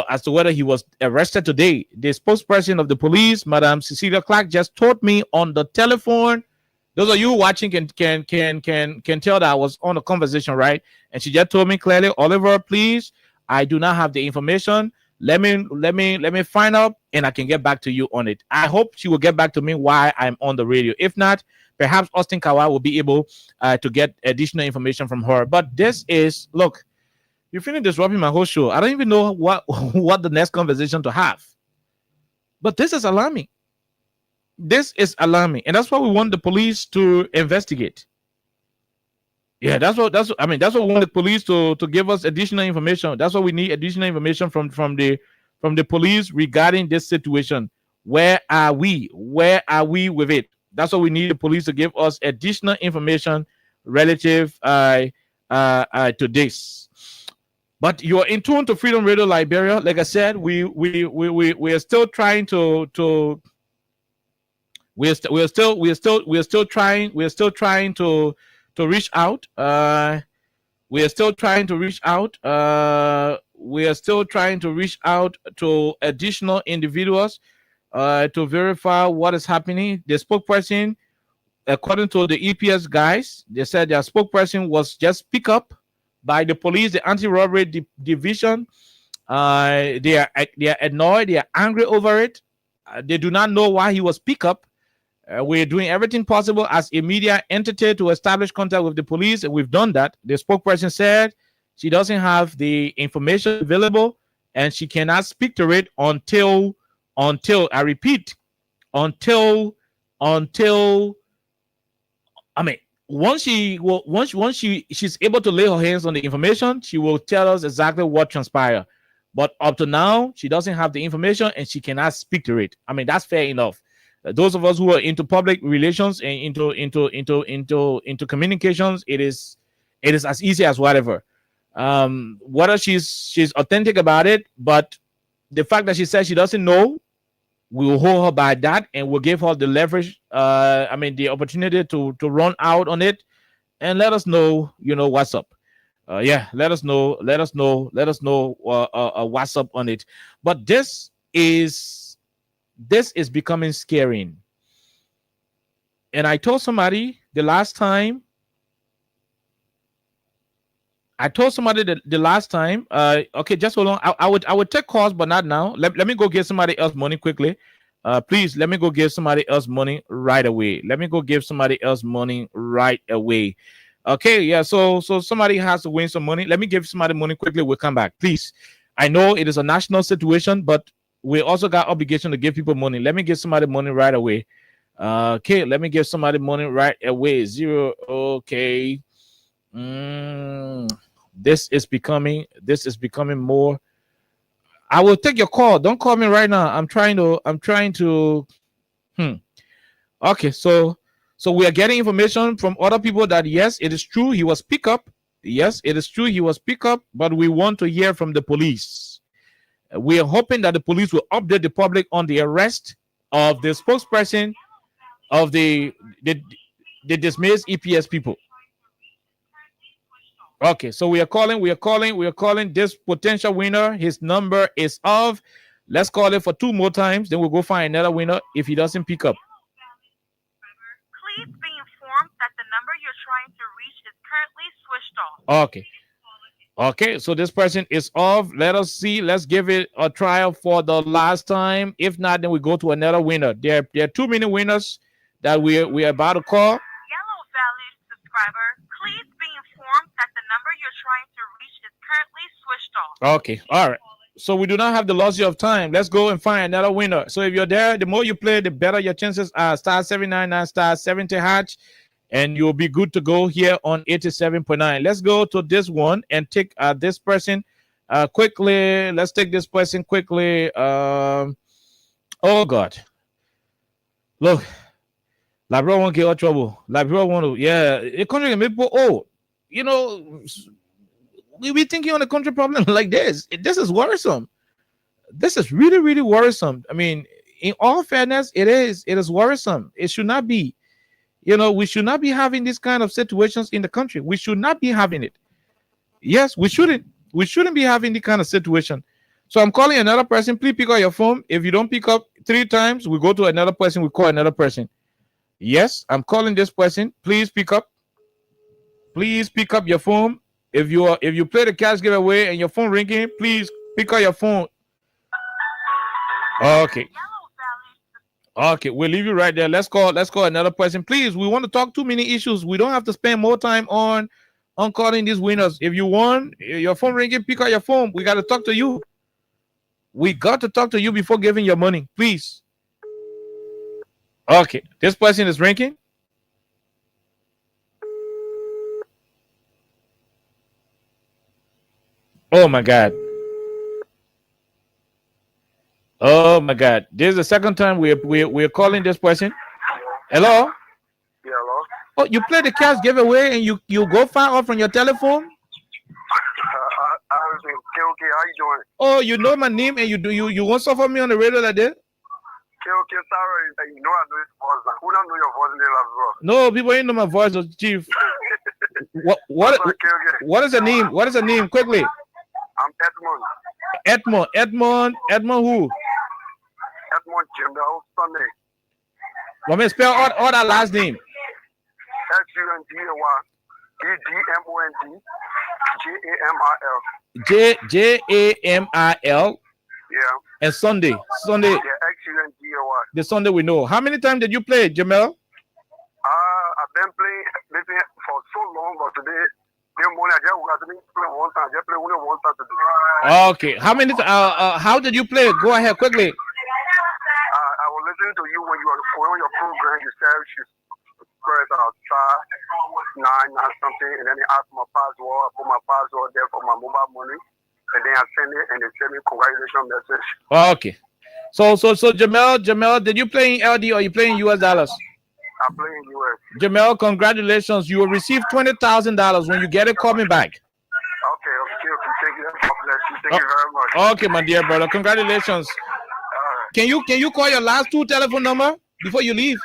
as to whether he was arrested today. The spokesperson of the police, Madam Cecilia Clark, just told me on the telephone. Those of you watching can tell that I was on a conversation, right? And she just told me clearly, Oliver, please, I do not have the information. Let me find out, and I can get back to you on it. I hope she will get back to me while I'm on the radio. If not, perhaps Austin Kawa will be able to get additional information from her. But this is, look, you're feeling disrupting my whole show. I don't even know what the next conversation to have. But this is alarming. This is alarming, and that's why we want the police to investigate. Yeah, that's what we want the police to give us additional information. That's what we need, additional information from the police regarding this situation. Where are we? Where are we with it? That's what we need the police to give us additional information relative to this. But you're in tune to Freedom Radio Liberia. Like I said, we are still trying to. We're still trying to reach out. We are still trying to reach out. We are still trying to reach out to additional individuals to verify what is happening. The spokesperson, according to the EPS guys, they said their spokesperson was just picked up by the police, the anti-robbery division. They are annoyed. They are angry over it. They do not know why he was picked up. We're doing everything possible as a media entity to establish contact with the police, and we've done that. The spokesperson said she doesn't have the information available, and she cannot speak to it until I repeat, until once she's able to lay her hands on the information, she will tell us exactly what transpired. But up to now, she doesn't have the information and she cannot speak to it. I mean, that's fair enough. Those of us who are into public relations and into communications, it is as easy as whatever. Whether she's authentic about it, but the fact that she says she doesn't know, we will hold her by that, and we'll give her the leverage. The opportunity to run out on it, and let us know, what's up. Let us know what's up on it. But this is becoming scary. And I told somebody the last time. Okay, just hold on. I would take calls, but not now. Let me go give somebody else money quickly. Please, let me go give somebody else money right away. Okay, yeah. So somebody has to win some money. Let me give somebody money quickly. We'll come back, please. I know it is a national situation, but we also got obligation to give people money. Let me give somebody money right away. Okay, let me give somebody money right away. 0. Okay. This is becoming more. I will take your call. Don't call me right now. I'm trying to. Okay, so we are getting information from other people that yes, it is true he was picked up. Yes, it is true he was picked up, but we want to hear from the police. We are hoping that the police will update the public on the arrest of the spokesperson of the dismissed EPS people. Okay, so we are calling this potential winner. His number is off. Let's call it for 2 more times. Then we'll go find another winner if he doesn't pick up. Please be informed that the number you're trying to reach is currently switched off. Okay, so this person is off. Let us see. Let's give it a trial for the last time. If not, then we go to another winner. There are too many winners that we are about to call. Yellow valued subscriber, please be informed that the number you're trying to reach is currently switched off. Okay, all right. So we do not have the luxury of time. Let's go and find another winner. So if you're there, the more you play, the better your chances are. Star 799 star 70 hatch, and you'll be good to go here on 87.9. Let's go to this one and take this person quickly. Let's take this person quickly. Oh God. Look, Labro won't get out trouble. Labro want to, yeah. The country can make people, oh, you know, we be thinking on a country problem like this. This is worrisome. This is really, really worrisome. I mean, in all fairness, it is worrisome. It should not be. You know, we should not be having these kind of situations in the country. We should not be having it. Yes, we shouldn't. We shouldn't be having the kind of situation. So I'm calling another person. Please pick up your phone. If you don't pick up 3 times, we go to another person. We call another person. Yes, I'm calling this person. Please pick up. Please pick up your phone. If you play the cash giveaway and your phone ringing, please pick up your phone. Okay. Okay, we'll leave you right there. Let's call another person. Please, we want to talk too many issues. We don't have to spend more time on calling these winners. If you won, your phone ringing, pick up your phone. We got to talk to you. We got to talk to you before giving your money. Please. Okay, this person is ringing. Oh my God. Oh my God. This is the second time we're calling this person. Hello? Yeah, hello? Oh, you play the cash giveaway and you go far off from your telephone? Okay, how you doing? Oh, you know my name and you won't suffer me on the radio like that? Okay, sorry. You know I know your voice now. Who don't know your voice in there as well? No, people ain't know my voice, Chief. What is the name? What is the name? Quickly. I'm Edmond. Edmond who? Edmond Jimbo Sunday. Want me to spell all that last name? SUNDAY JAMIL. Yeah. And Sunday. Yeah, SUNDAY. The Sunday we know. How many times did you play, Jamel? I've been playing for so long, but today, I just play only one time today. Okay. How many? How did you play? Go ahead quickly. I was listening to you when you were on your program. You said you press star 9 something, and then they asked my password. I put my password there for my mobile money, and then I send it, and they send me congratulations message. Okay. So Jamel, did you play in LD or you play in US dollars? I play in US. Jamel, congratulations. You will receive $20,000 when you get it. Call me back. Okay. Thank you. God bless you. Thank you very much. Okay, my dear brother. Congratulations. Can you call your last 2 telephone number before you leave?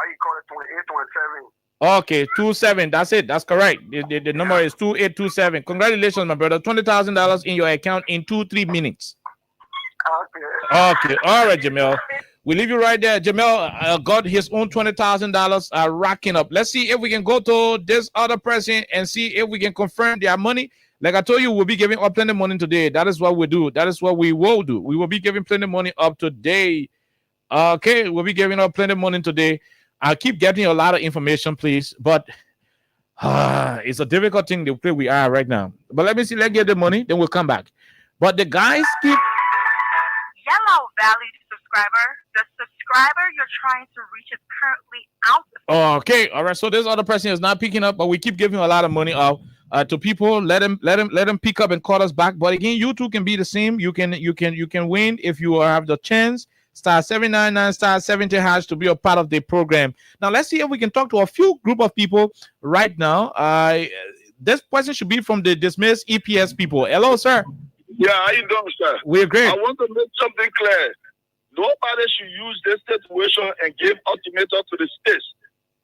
You call it 2827. Okay, 27. That's it. That's correct. The number is 2827. Congratulations, my brother. $20,000 in your account in 2-3 minutes. Okay. All right, Jamel. We leave you right there. Jamel got his own $20,000 racking up. Let's see if we can go to this other person and see if we can confirm their money. Like I told you, we'll be giving up plenty of money today. That is what we do. That is what we will do. We will be giving plenty of money up today. Okay, we'll be giving up plenty of money today. I'll keep getting a lot of information, please. But it's a difficult thing to play we are right now. But let me see. Let's get the money. Then we'll come back. But the guys keep... Yellow Valley subscriber. The subscriber you're trying to reach is currently out. Okay. All right. So this other person is not picking up, but we keep giving a lot of money out to people. Let them pick up and call us back. But again, you too can be the same. You can win if you have the chance. Star 799 star 70 hash to be a part of the program. Now let's see if we can talk to a few group of people right now. This person should be from the dismissed EPS people. Hello, sir. Yeah, how you doing, sir? We're great. I want to make something clear. Nobody should use this situation and give ultimatum to the states.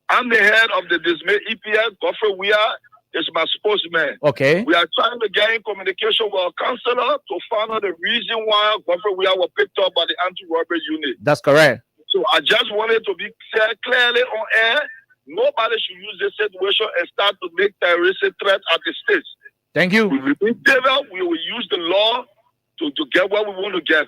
I'm the head of the dismissed EPS. Godfrey Weir is my spokesman. Okay. We are trying to get in communication with our counselor to find out the reason why Godfrey Weir was picked up by the anti-robbery unit. That's correct. So I just wanted to be said clearly on air. Nobody should use this situation and start to make terroristic threats at the states. Thank you. We will use the law to get what we want to get.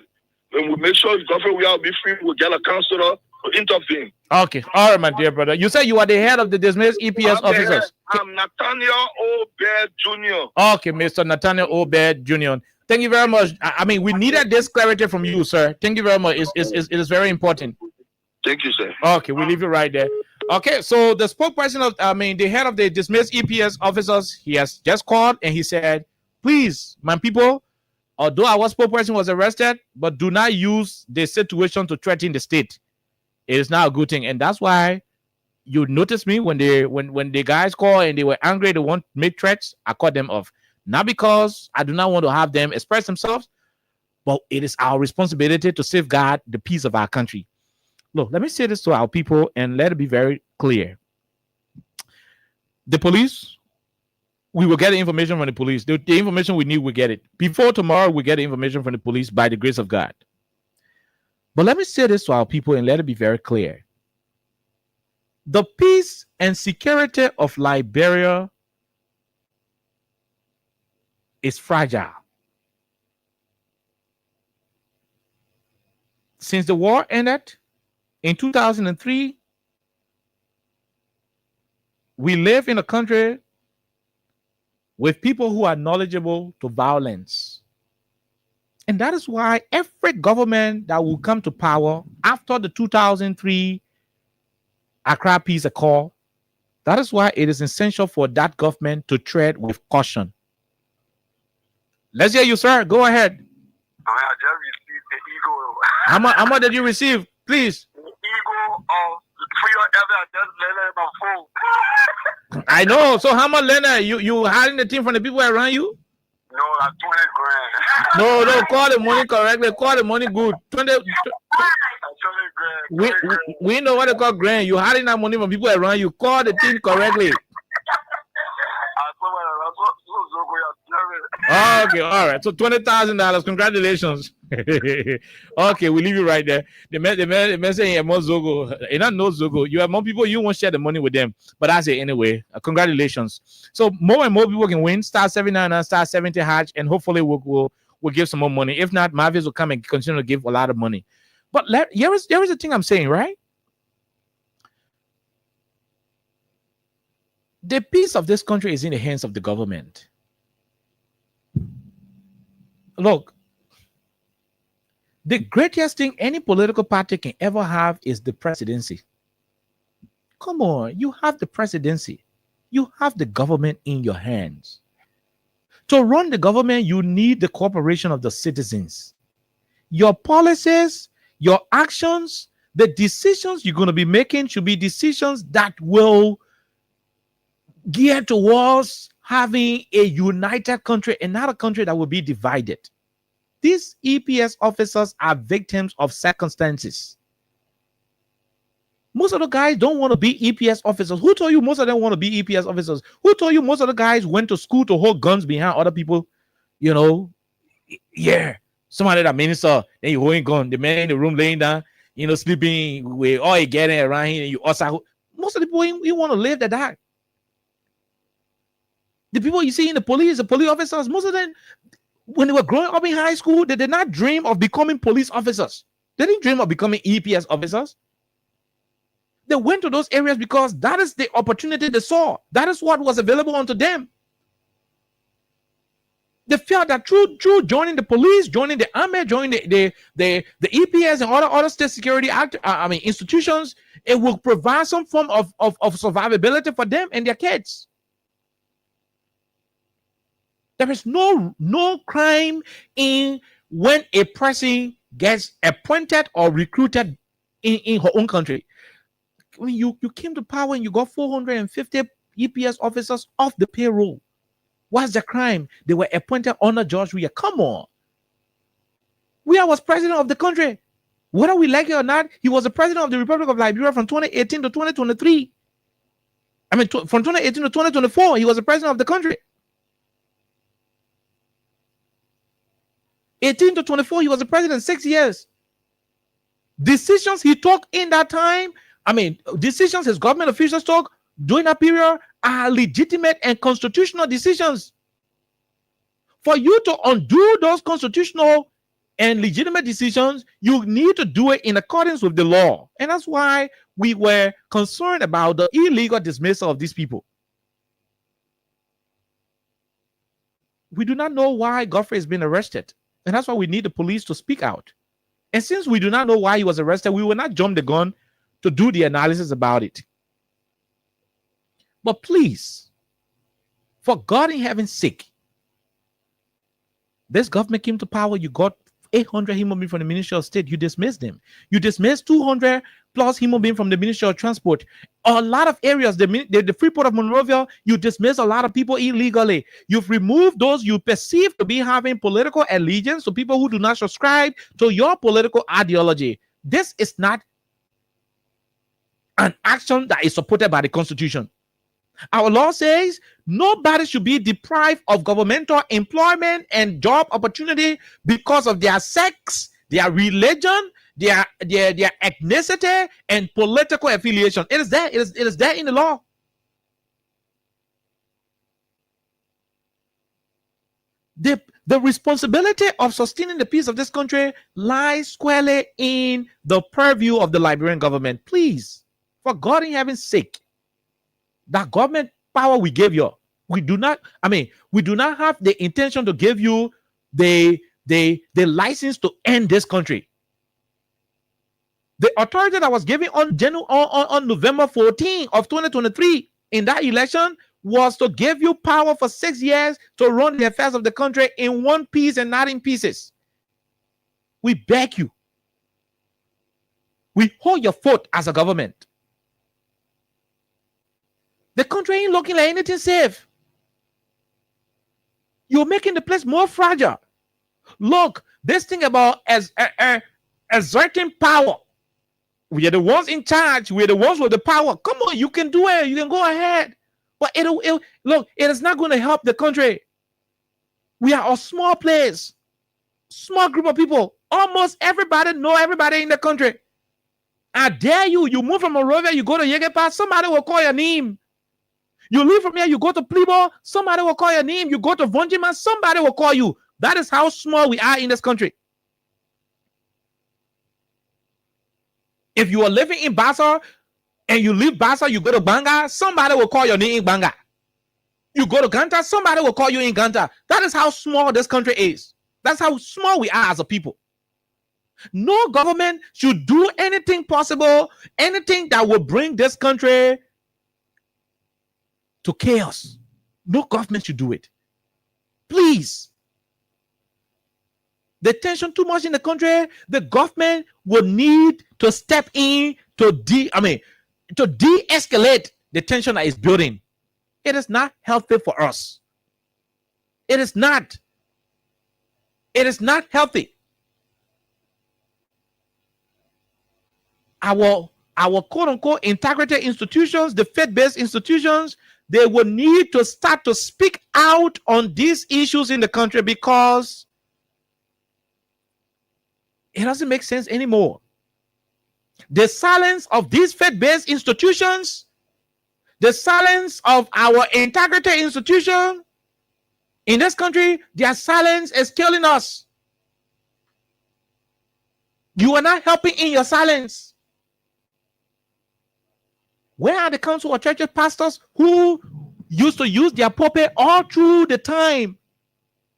When we make sure Godfrey Weir will be free, we'll get a counselor intervene. Okay, all right, my dear brother. You said you are the head of the dismissed EPS officers. I'm Nathaniel Obed Jr. Okay, Mr. Nathaniel Obed Jr. Thank you very much. I mean, we needed this clarity from you, sir. Thank you very much. It is very important. Thank you, sir. Okay, we leave it right there. Okay, so the spokesperson of, the head of the dismissed EPS officers, he has just called and he said, please, my people, although our spokesperson was arrested, but do not use the situation to threaten the state. It is not a good thing. And that's why you notice me when the guys call and they were angry, they want to make threats, I cut them off. Not because I do not want to have them express themselves, but it is our responsibility to safeguard the peace of our country. Look, let me say this to our people and let it be very clear. The police, we will get the information from the police. The information we need, we get it. Before tomorrow, we get the information from the police by the grace of God. But let me say this to our people and let it be very clear. The peace and security of Liberia is fragile. Since the war ended in 2003, we live in a country with people who are knowledgeable to violence. And that is why every government that will come to power after the 2003 Accra Peace Accord, that is why it is essential for that government to tread with caution. Let's hear you, sir. Go ahead. I just received the ego. How much did you receive? Please. The ego of freedom ever. I just let it my phone. I know. So how much, Leonard? You hiding the thing from the people around you? No, like 20 grand. No, call the money correctly. Call the money good. 20 we know what they call grand. You hiding that money from people around you. Call the thing correctly. Okay, all right. So $20,000. Congratulations. Okay, we leave you right there. The man saying more Zogo. You not know Zogo. You have more people. You won't share the money with them. But I say anyway. Congratulations. So more and more people can win. Star 79 and star 70 hatch, and hopefully we'll give some more money. If not, Marvis will come and continue to give a lot of money. But here is the thing I'm saying, right? The peace of this country is in the hands of the government. Look, the greatest thing any political party can ever have is the presidency. Come on, you have the presidency. You have the government in your hands. To run the government, you need the cooperation of the citizens. Your policies, your actions, the decisions you're going to be making should be decisions that will gear towards having a united country and not a country that will be divided. These EPS officers are victims of circumstances. Most of the guys don't want to be EPS officers. Who told you most of them want to be EPS officers? Who told you most of the guys went to school to hold guns behind other people? You know, yeah, somebody that minister, then you holding gun, the man in the room laying down, sleeping with all you getting around here, and you also. Most of the people you want to live that die. The people you see in the police officers, most of them, when they were growing up in high school, they did not dream of becoming police officers. They didn't dream of becoming EPS officers. They went to those areas because that is the opportunity they saw. That is what was available unto them. They felt that through joining the police, joining the army, joining the EPS and other state security institutions, it will provide some form of survivability for them and their kids. There is no crime in when a person gets appointed or recruited in her own country. When you came to power and you got 450 EPS officers off the payroll. What's the crime? They were appointed under George Weah. Come on. Weah was president of the country. Whether we like it or not, he was the president of the Republic of Liberia from 2018 to 2023. From 2018 to 2024, he was the president of the country. 18 to 24, he was the president 6 years. Decisions he took in that time, decisions his government officials took during that period are legitimate and constitutional decisions. For you to undo those constitutional and legitimate decisions, you need to do it in accordance with the law. And that's why we were concerned about the illegal dismissal of these people. We do not know why Godfrey has been arrested. And that's why we need the police to speak out. And since we do not know why he was arrested, we will not jump the gun to do the analysis about it. But please, for God in heaven's sake, this government came to power, you got 800 human beings from the Ministry of State, you dismissed them. You dismissed 200 plus human beings from the Ministry of Transport. A lot of areas, the Freeport of Monrovia, you dismissed a lot of people illegally. You've removed those you perceive to be having political allegiance to people who do not subscribe to your political ideology. This is not an action that is supported by the Constitution. Our law says nobody should be deprived of governmental employment and job opportunity because of their sex, their religion, their ethnicity, and political affiliation. It is there. It is there in the law. The responsibility of sustaining the peace of this country lies squarely in the purview of the Liberian government. Please, for God in heaven's sake, that government power we gave you, we do not have the intention to give you the license to end this country. The authority that was given on November 14 of 2023 in that election was to give you power for 6 years to run the affairs of the country in one piece and not in pieces. We beg you. We hold your foot as a government. The country ain't looking like anything safe. You're making the place more fragile. Look, this thing about exerting power. We are the ones in charge. We're the ones with the power. Come on, you can do it. You can go ahead. But look, it is not going to help the country. We are a small place, small group of people. Almost everybody know everybody in the country. I dare you. You move from Monrovia, you go to Yegepa, somebody will call your name. You leave from here, you go to Plebo, somebody will call your name. You go to Vonjima, somebody will call you. That is how small we are in this country. If you are living in Bassa and you leave Bassa, you go to Banga, somebody will call your name in Banga. You go to Ganta, somebody will call you in Ganta. That is how small this country is. That's how small we are as a people. No government should do anything possible, anything that will bring this country to chaos. No government should do it. Please. The tension too much in the country, the government will need to step in to de-escalate the tension that is building. It is not healthy for us. It is not. It is not healthy. Our quote-unquote integrity institutions, the faith-based institutions, they will need to start to speak out on these issues in the country because it doesn't make sense anymore. The silence of these faith-based institutions, the silence of our integrity institution in this country, their silence is killing us. You are not helping in your silence. Where are the council or church pastors who used to use their pulpit all through the time?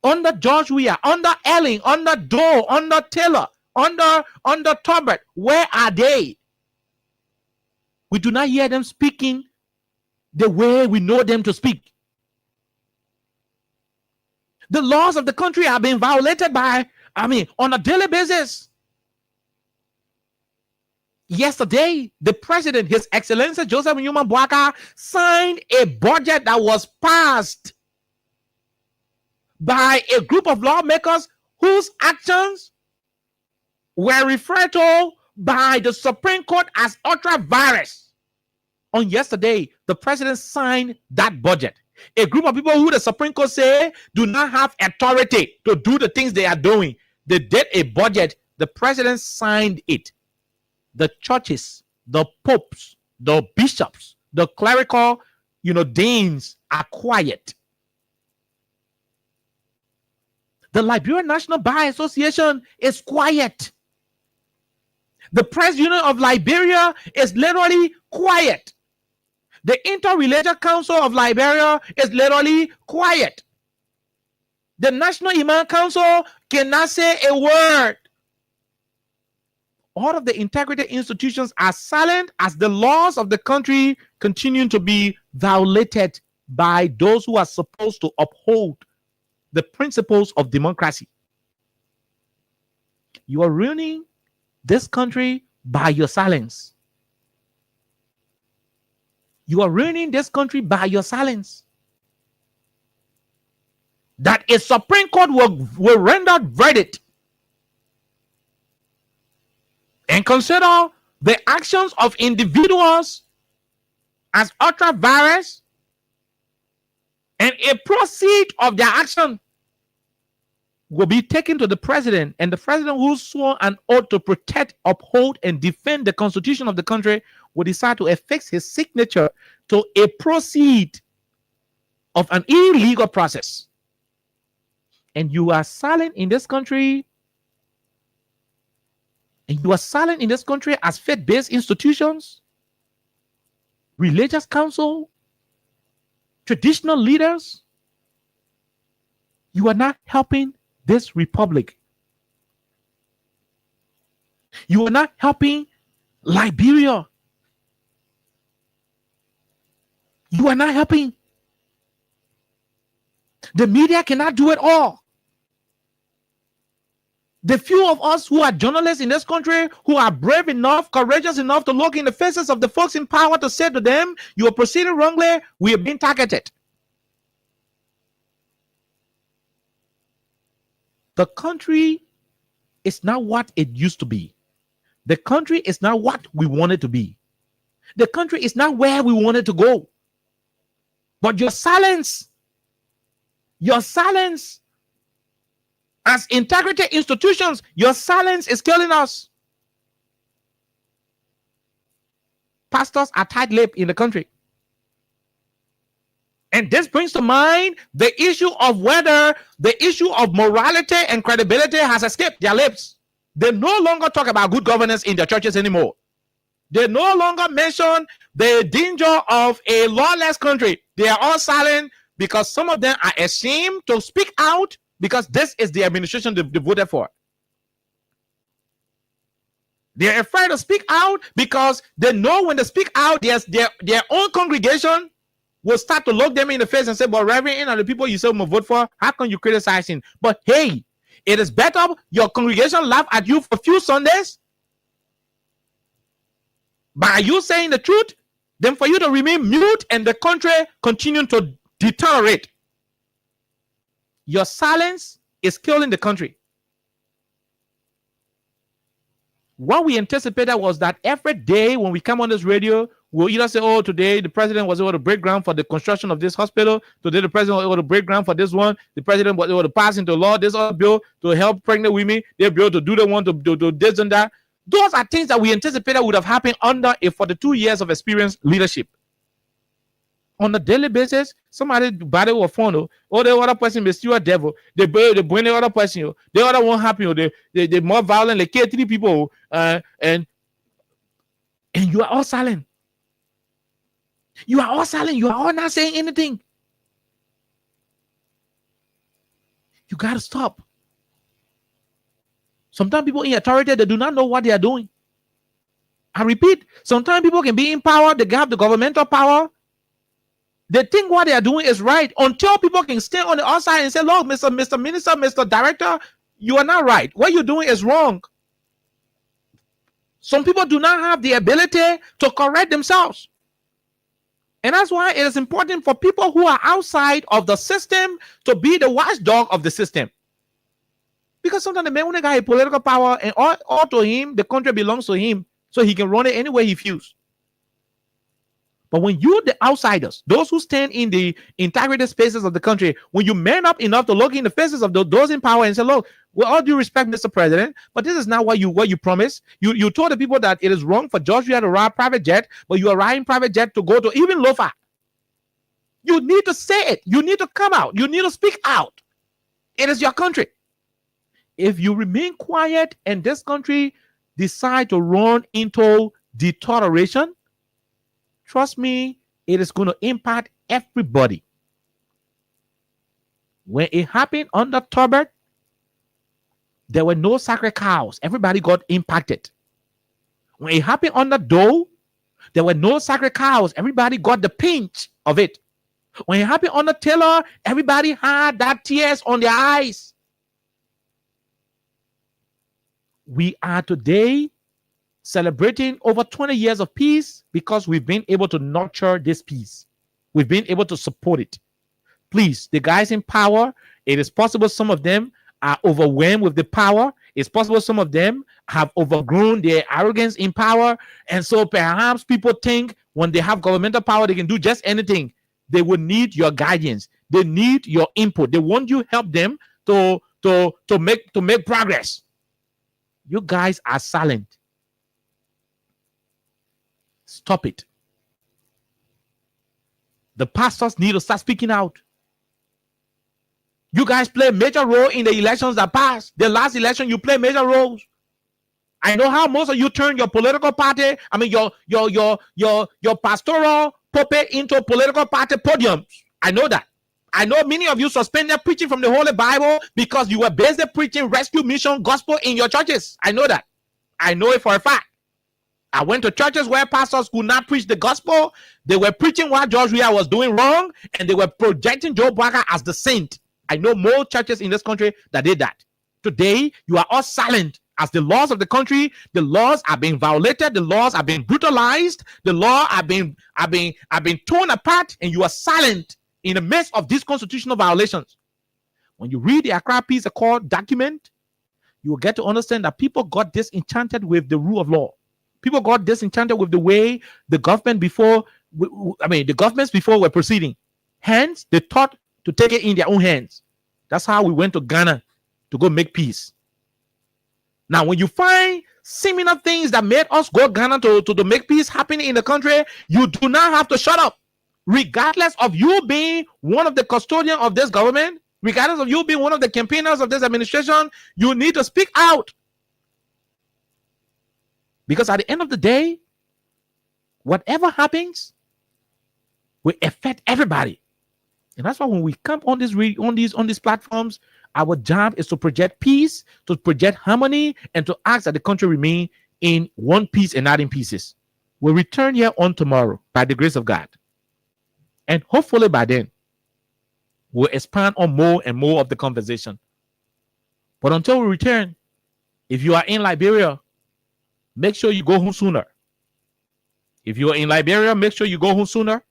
Under George Weah, under Elling, under Doe, under Taylor, under Tolbert. Where are they? We do not hear them speaking the way we know them to speak. The laws of the country are being violated on a daily basis. Yesterday, the president, His Excellency Joseph Newman Boaka, signed a budget that was passed by a group of lawmakers whose actions were referred to by the Supreme Court as ultra-virus. On yesterday, the president signed that budget. A group of people who the Supreme Court say do not have authority to do the things they are doing. They did a budget. The president signed it. The churches, the popes, the bishops, the clerical, deans are quiet. The Liberian National Bar Association is quiet. The Press Union of Liberia is literally quiet. The Interreligious Council of Liberia is literally quiet. The National Imam Council cannot say a word. All of the integrated institutions are silent as the laws of the country continue to be violated by those who are supposed to uphold the principles of democracy. You are ruining this country by your silence. You are ruining this country by your silence. That a Supreme Court will render verdict and consider the actions of individuals as ultra virus, and a proceed of their action will be taken to the president, and the president who swore an oath to protect, uphold, and defend the constitution of the country will decide to affix his signature to a proceed of an illegal process. And you are silent in this country. And you are silent in this country as faith-based institutions, religious council, traditional leaders. You are not helping this republic. You are not helping Liberia. You are not helping. The media cannot do it all. The few of us who are journalists in this country who are brave enough, courageous enough to look in the faces of the folks in power to say to them, you are proceeding wrongly, we are being targeted. The country is not what it used to be. The country is not what we want it to be. The country is not where we want it to go. But your silence as integrity institutions, your silence is killing us. Pastors are tight-lipped in the country. And this brings to mind the issue of whether the issue of morality and credibility has escaped their lips. They no longer talk about good governance in their churches anymore. They no longer mention the danger of a lawless country. They are all silent because some of them are ashamed to speak out because this is the administration they voted for. They're afraid to speak out because they know when they speak out, their own congregation will start to look them in the face and say, but Reverend, and the people you say will vote for, how can you criticize him? But hey, it is better your congregation laugh at you for a few Sundays by you saying the truth than for you to remain mute and the country continue to deteriorate. Your silence is killing the country. What we anticipated was that every day when we come on this radio, we'll either say, oh, today the president was able to break ground for the construction of this hospital. Today the president was able to break ground for this one. The president was able to pass into law this other bill to help pregnant women. They'll be able to do the one to do this and that. Those are things that we anticipated would have happened under a 42 years of experience leadership. On a daily basis, somebody body will phone, oh, the other person may still a devil. They bring the other person, the other one happy, they more violent, they kill 3 people, and you are all silent. You are all silent. You are all not saying anything. You got to stop. Sometimes people in authority, they do not know what they are doing. I repeat, sometimes people can be in power, they have the governmental power. They think what they are doing is right until people can stand on the outside and say, look, Mr. Minister, Mr. Director, you are not right. What you're doing is wrong. Some people do not have the ability to correct themselves. And that's why it is important for people who are outside of the system to be the watchdog of the system. Because sometimes the man when got political power and all to him, the country belongs to him, so he can run it any way he feels. But when you, the outsiders, those who stand in the integrated spaces of the country, when you man up enough to look in the faces of those in power and say, look, with all due respect, Mr. President, but this is not what you promised. You told the people that it is wrong for Georgia to ride private jet, but you are riding private jet to go to even Lofa. You need to say it. You need to come out. You need to speak out. It is your country. if you remain quiet and this country decide to run into deterioration, trust me, it is going to impact everybody. When it happened under Turbot, there were no sacred cows. Everybody got impacted. When it happened under Doe, there were no sacred cows. Everybody got the pinch of it. When it happened under Taylor, everybody had that tears on their eyes. We are today celebrating over 20 years of peace because we've been able to nurture this peace. We've been able to support it. Please, the guys in power, it is possible some of them are overwhelmed with the power. It's possible some of them have overgrown their arrogance in power. And so perhaps people think when they have governmental power, they can do just anything. They will need your guidance. They need your input. They want you to help them to make progress. You guys are silent. Stop it. The pastors need to start speaking out. You guys play a major role in the elections that passed. The last election, you play major roles. I know how most of you turn your political party, your pastoral puppet into political party podiums. I know that. I know many of you suspended preaching from the Holy Bible because you were busy preaching rescue mission gospel in your churches. I know that. I know it for a fact. I went to churches where pastors could not preach the gospel. They were preaching what George Weah was doing wrong, and they were projecting Joe Barker as the saint. I know more churches in this country that did that. Today, you are all silent as the laws of the country, the laws are being violated, the laws are being brutalized, the law are being torn apart, and you are silent in the midst of these constitutional violations. When you read the Accra Peace Accord document, you will get to understand that people got disenchanted with the rule of law. People got disenchanted with the way the government the governments before were proceeding. Hence, they thought to take it in their own hands. That's how we went to Ghana to go make peace. Now, when you find similar things that made us go Ghana to make peace happening in the country, you do not have to shut up. Regardless of you being one of the custodians of this government, regardless of you being one of the campaigners of this administration, you need to speak out. Because at the end of the day, whatever happens will affect everybody. And that's why when we come on these platforms, our job is to project peace, to project harmony, and to ask that the country remain in one piece and not in pieces. We'll return here on tomorrow by the grace of God. And hopefully by then, we'll expand on more and more of the conversation. But until we return, if you are in Liberia, make sure you go home sooner. If you are in Liberia, make sure you go home sooner.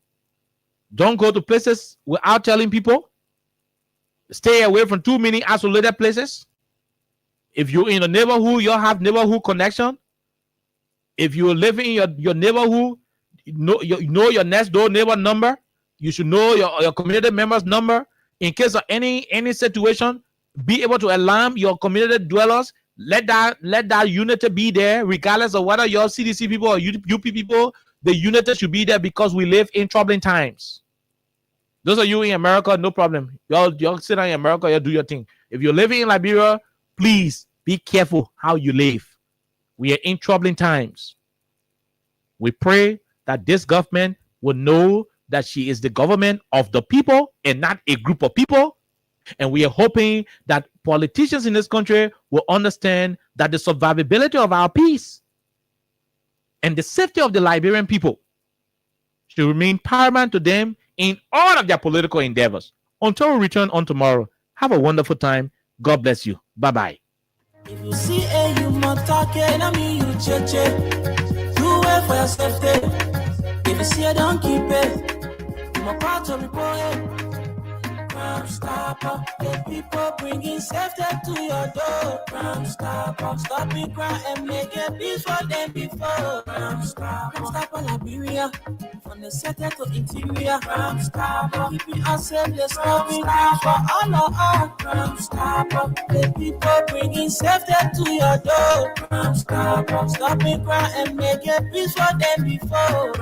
Don't go to places without telling people. Stay away from too many isolated places. If you're in a neighborhood, you'll have neighborhood connection. If you're living in your neighborhood, you know your next door neighbor number. You should know your community members' number. In case of any situation, be able to alarm your community dwellers. Let that unity be there, regardless of whether you're CDC people or UP people. The unity should be there because we live in troubling times. Those of you in America, no problem. Y'all sit down in America, you do your thing. If you're living in Liberia, please be careful how you live. We are in troubling times. We pray that this government will know that she is the government of the people and not a group of people. And we are hoping that politicians in this country will understand that the survivability of our peace and the safety of the Liberian people should remain paramount to them in all of their political endeavors. Until we return on tomorrow, have a wonderful time. God bless you. Bye-bye. If you see a human talking, I mean you check. Do it for your safety. If you see a don't keep it. I'm a part of report. Crime stopper, the people bringing safety to your door. Crime stopper, stopping crime and making peace for them before. Crime stopper, Liberia, from the center to interior. Crime stopper, keeping us safe, let's stopping crime for all of us. Crime stopper, the people bringing safety to your door. Crime stopper, stopping crime and making peace for them before.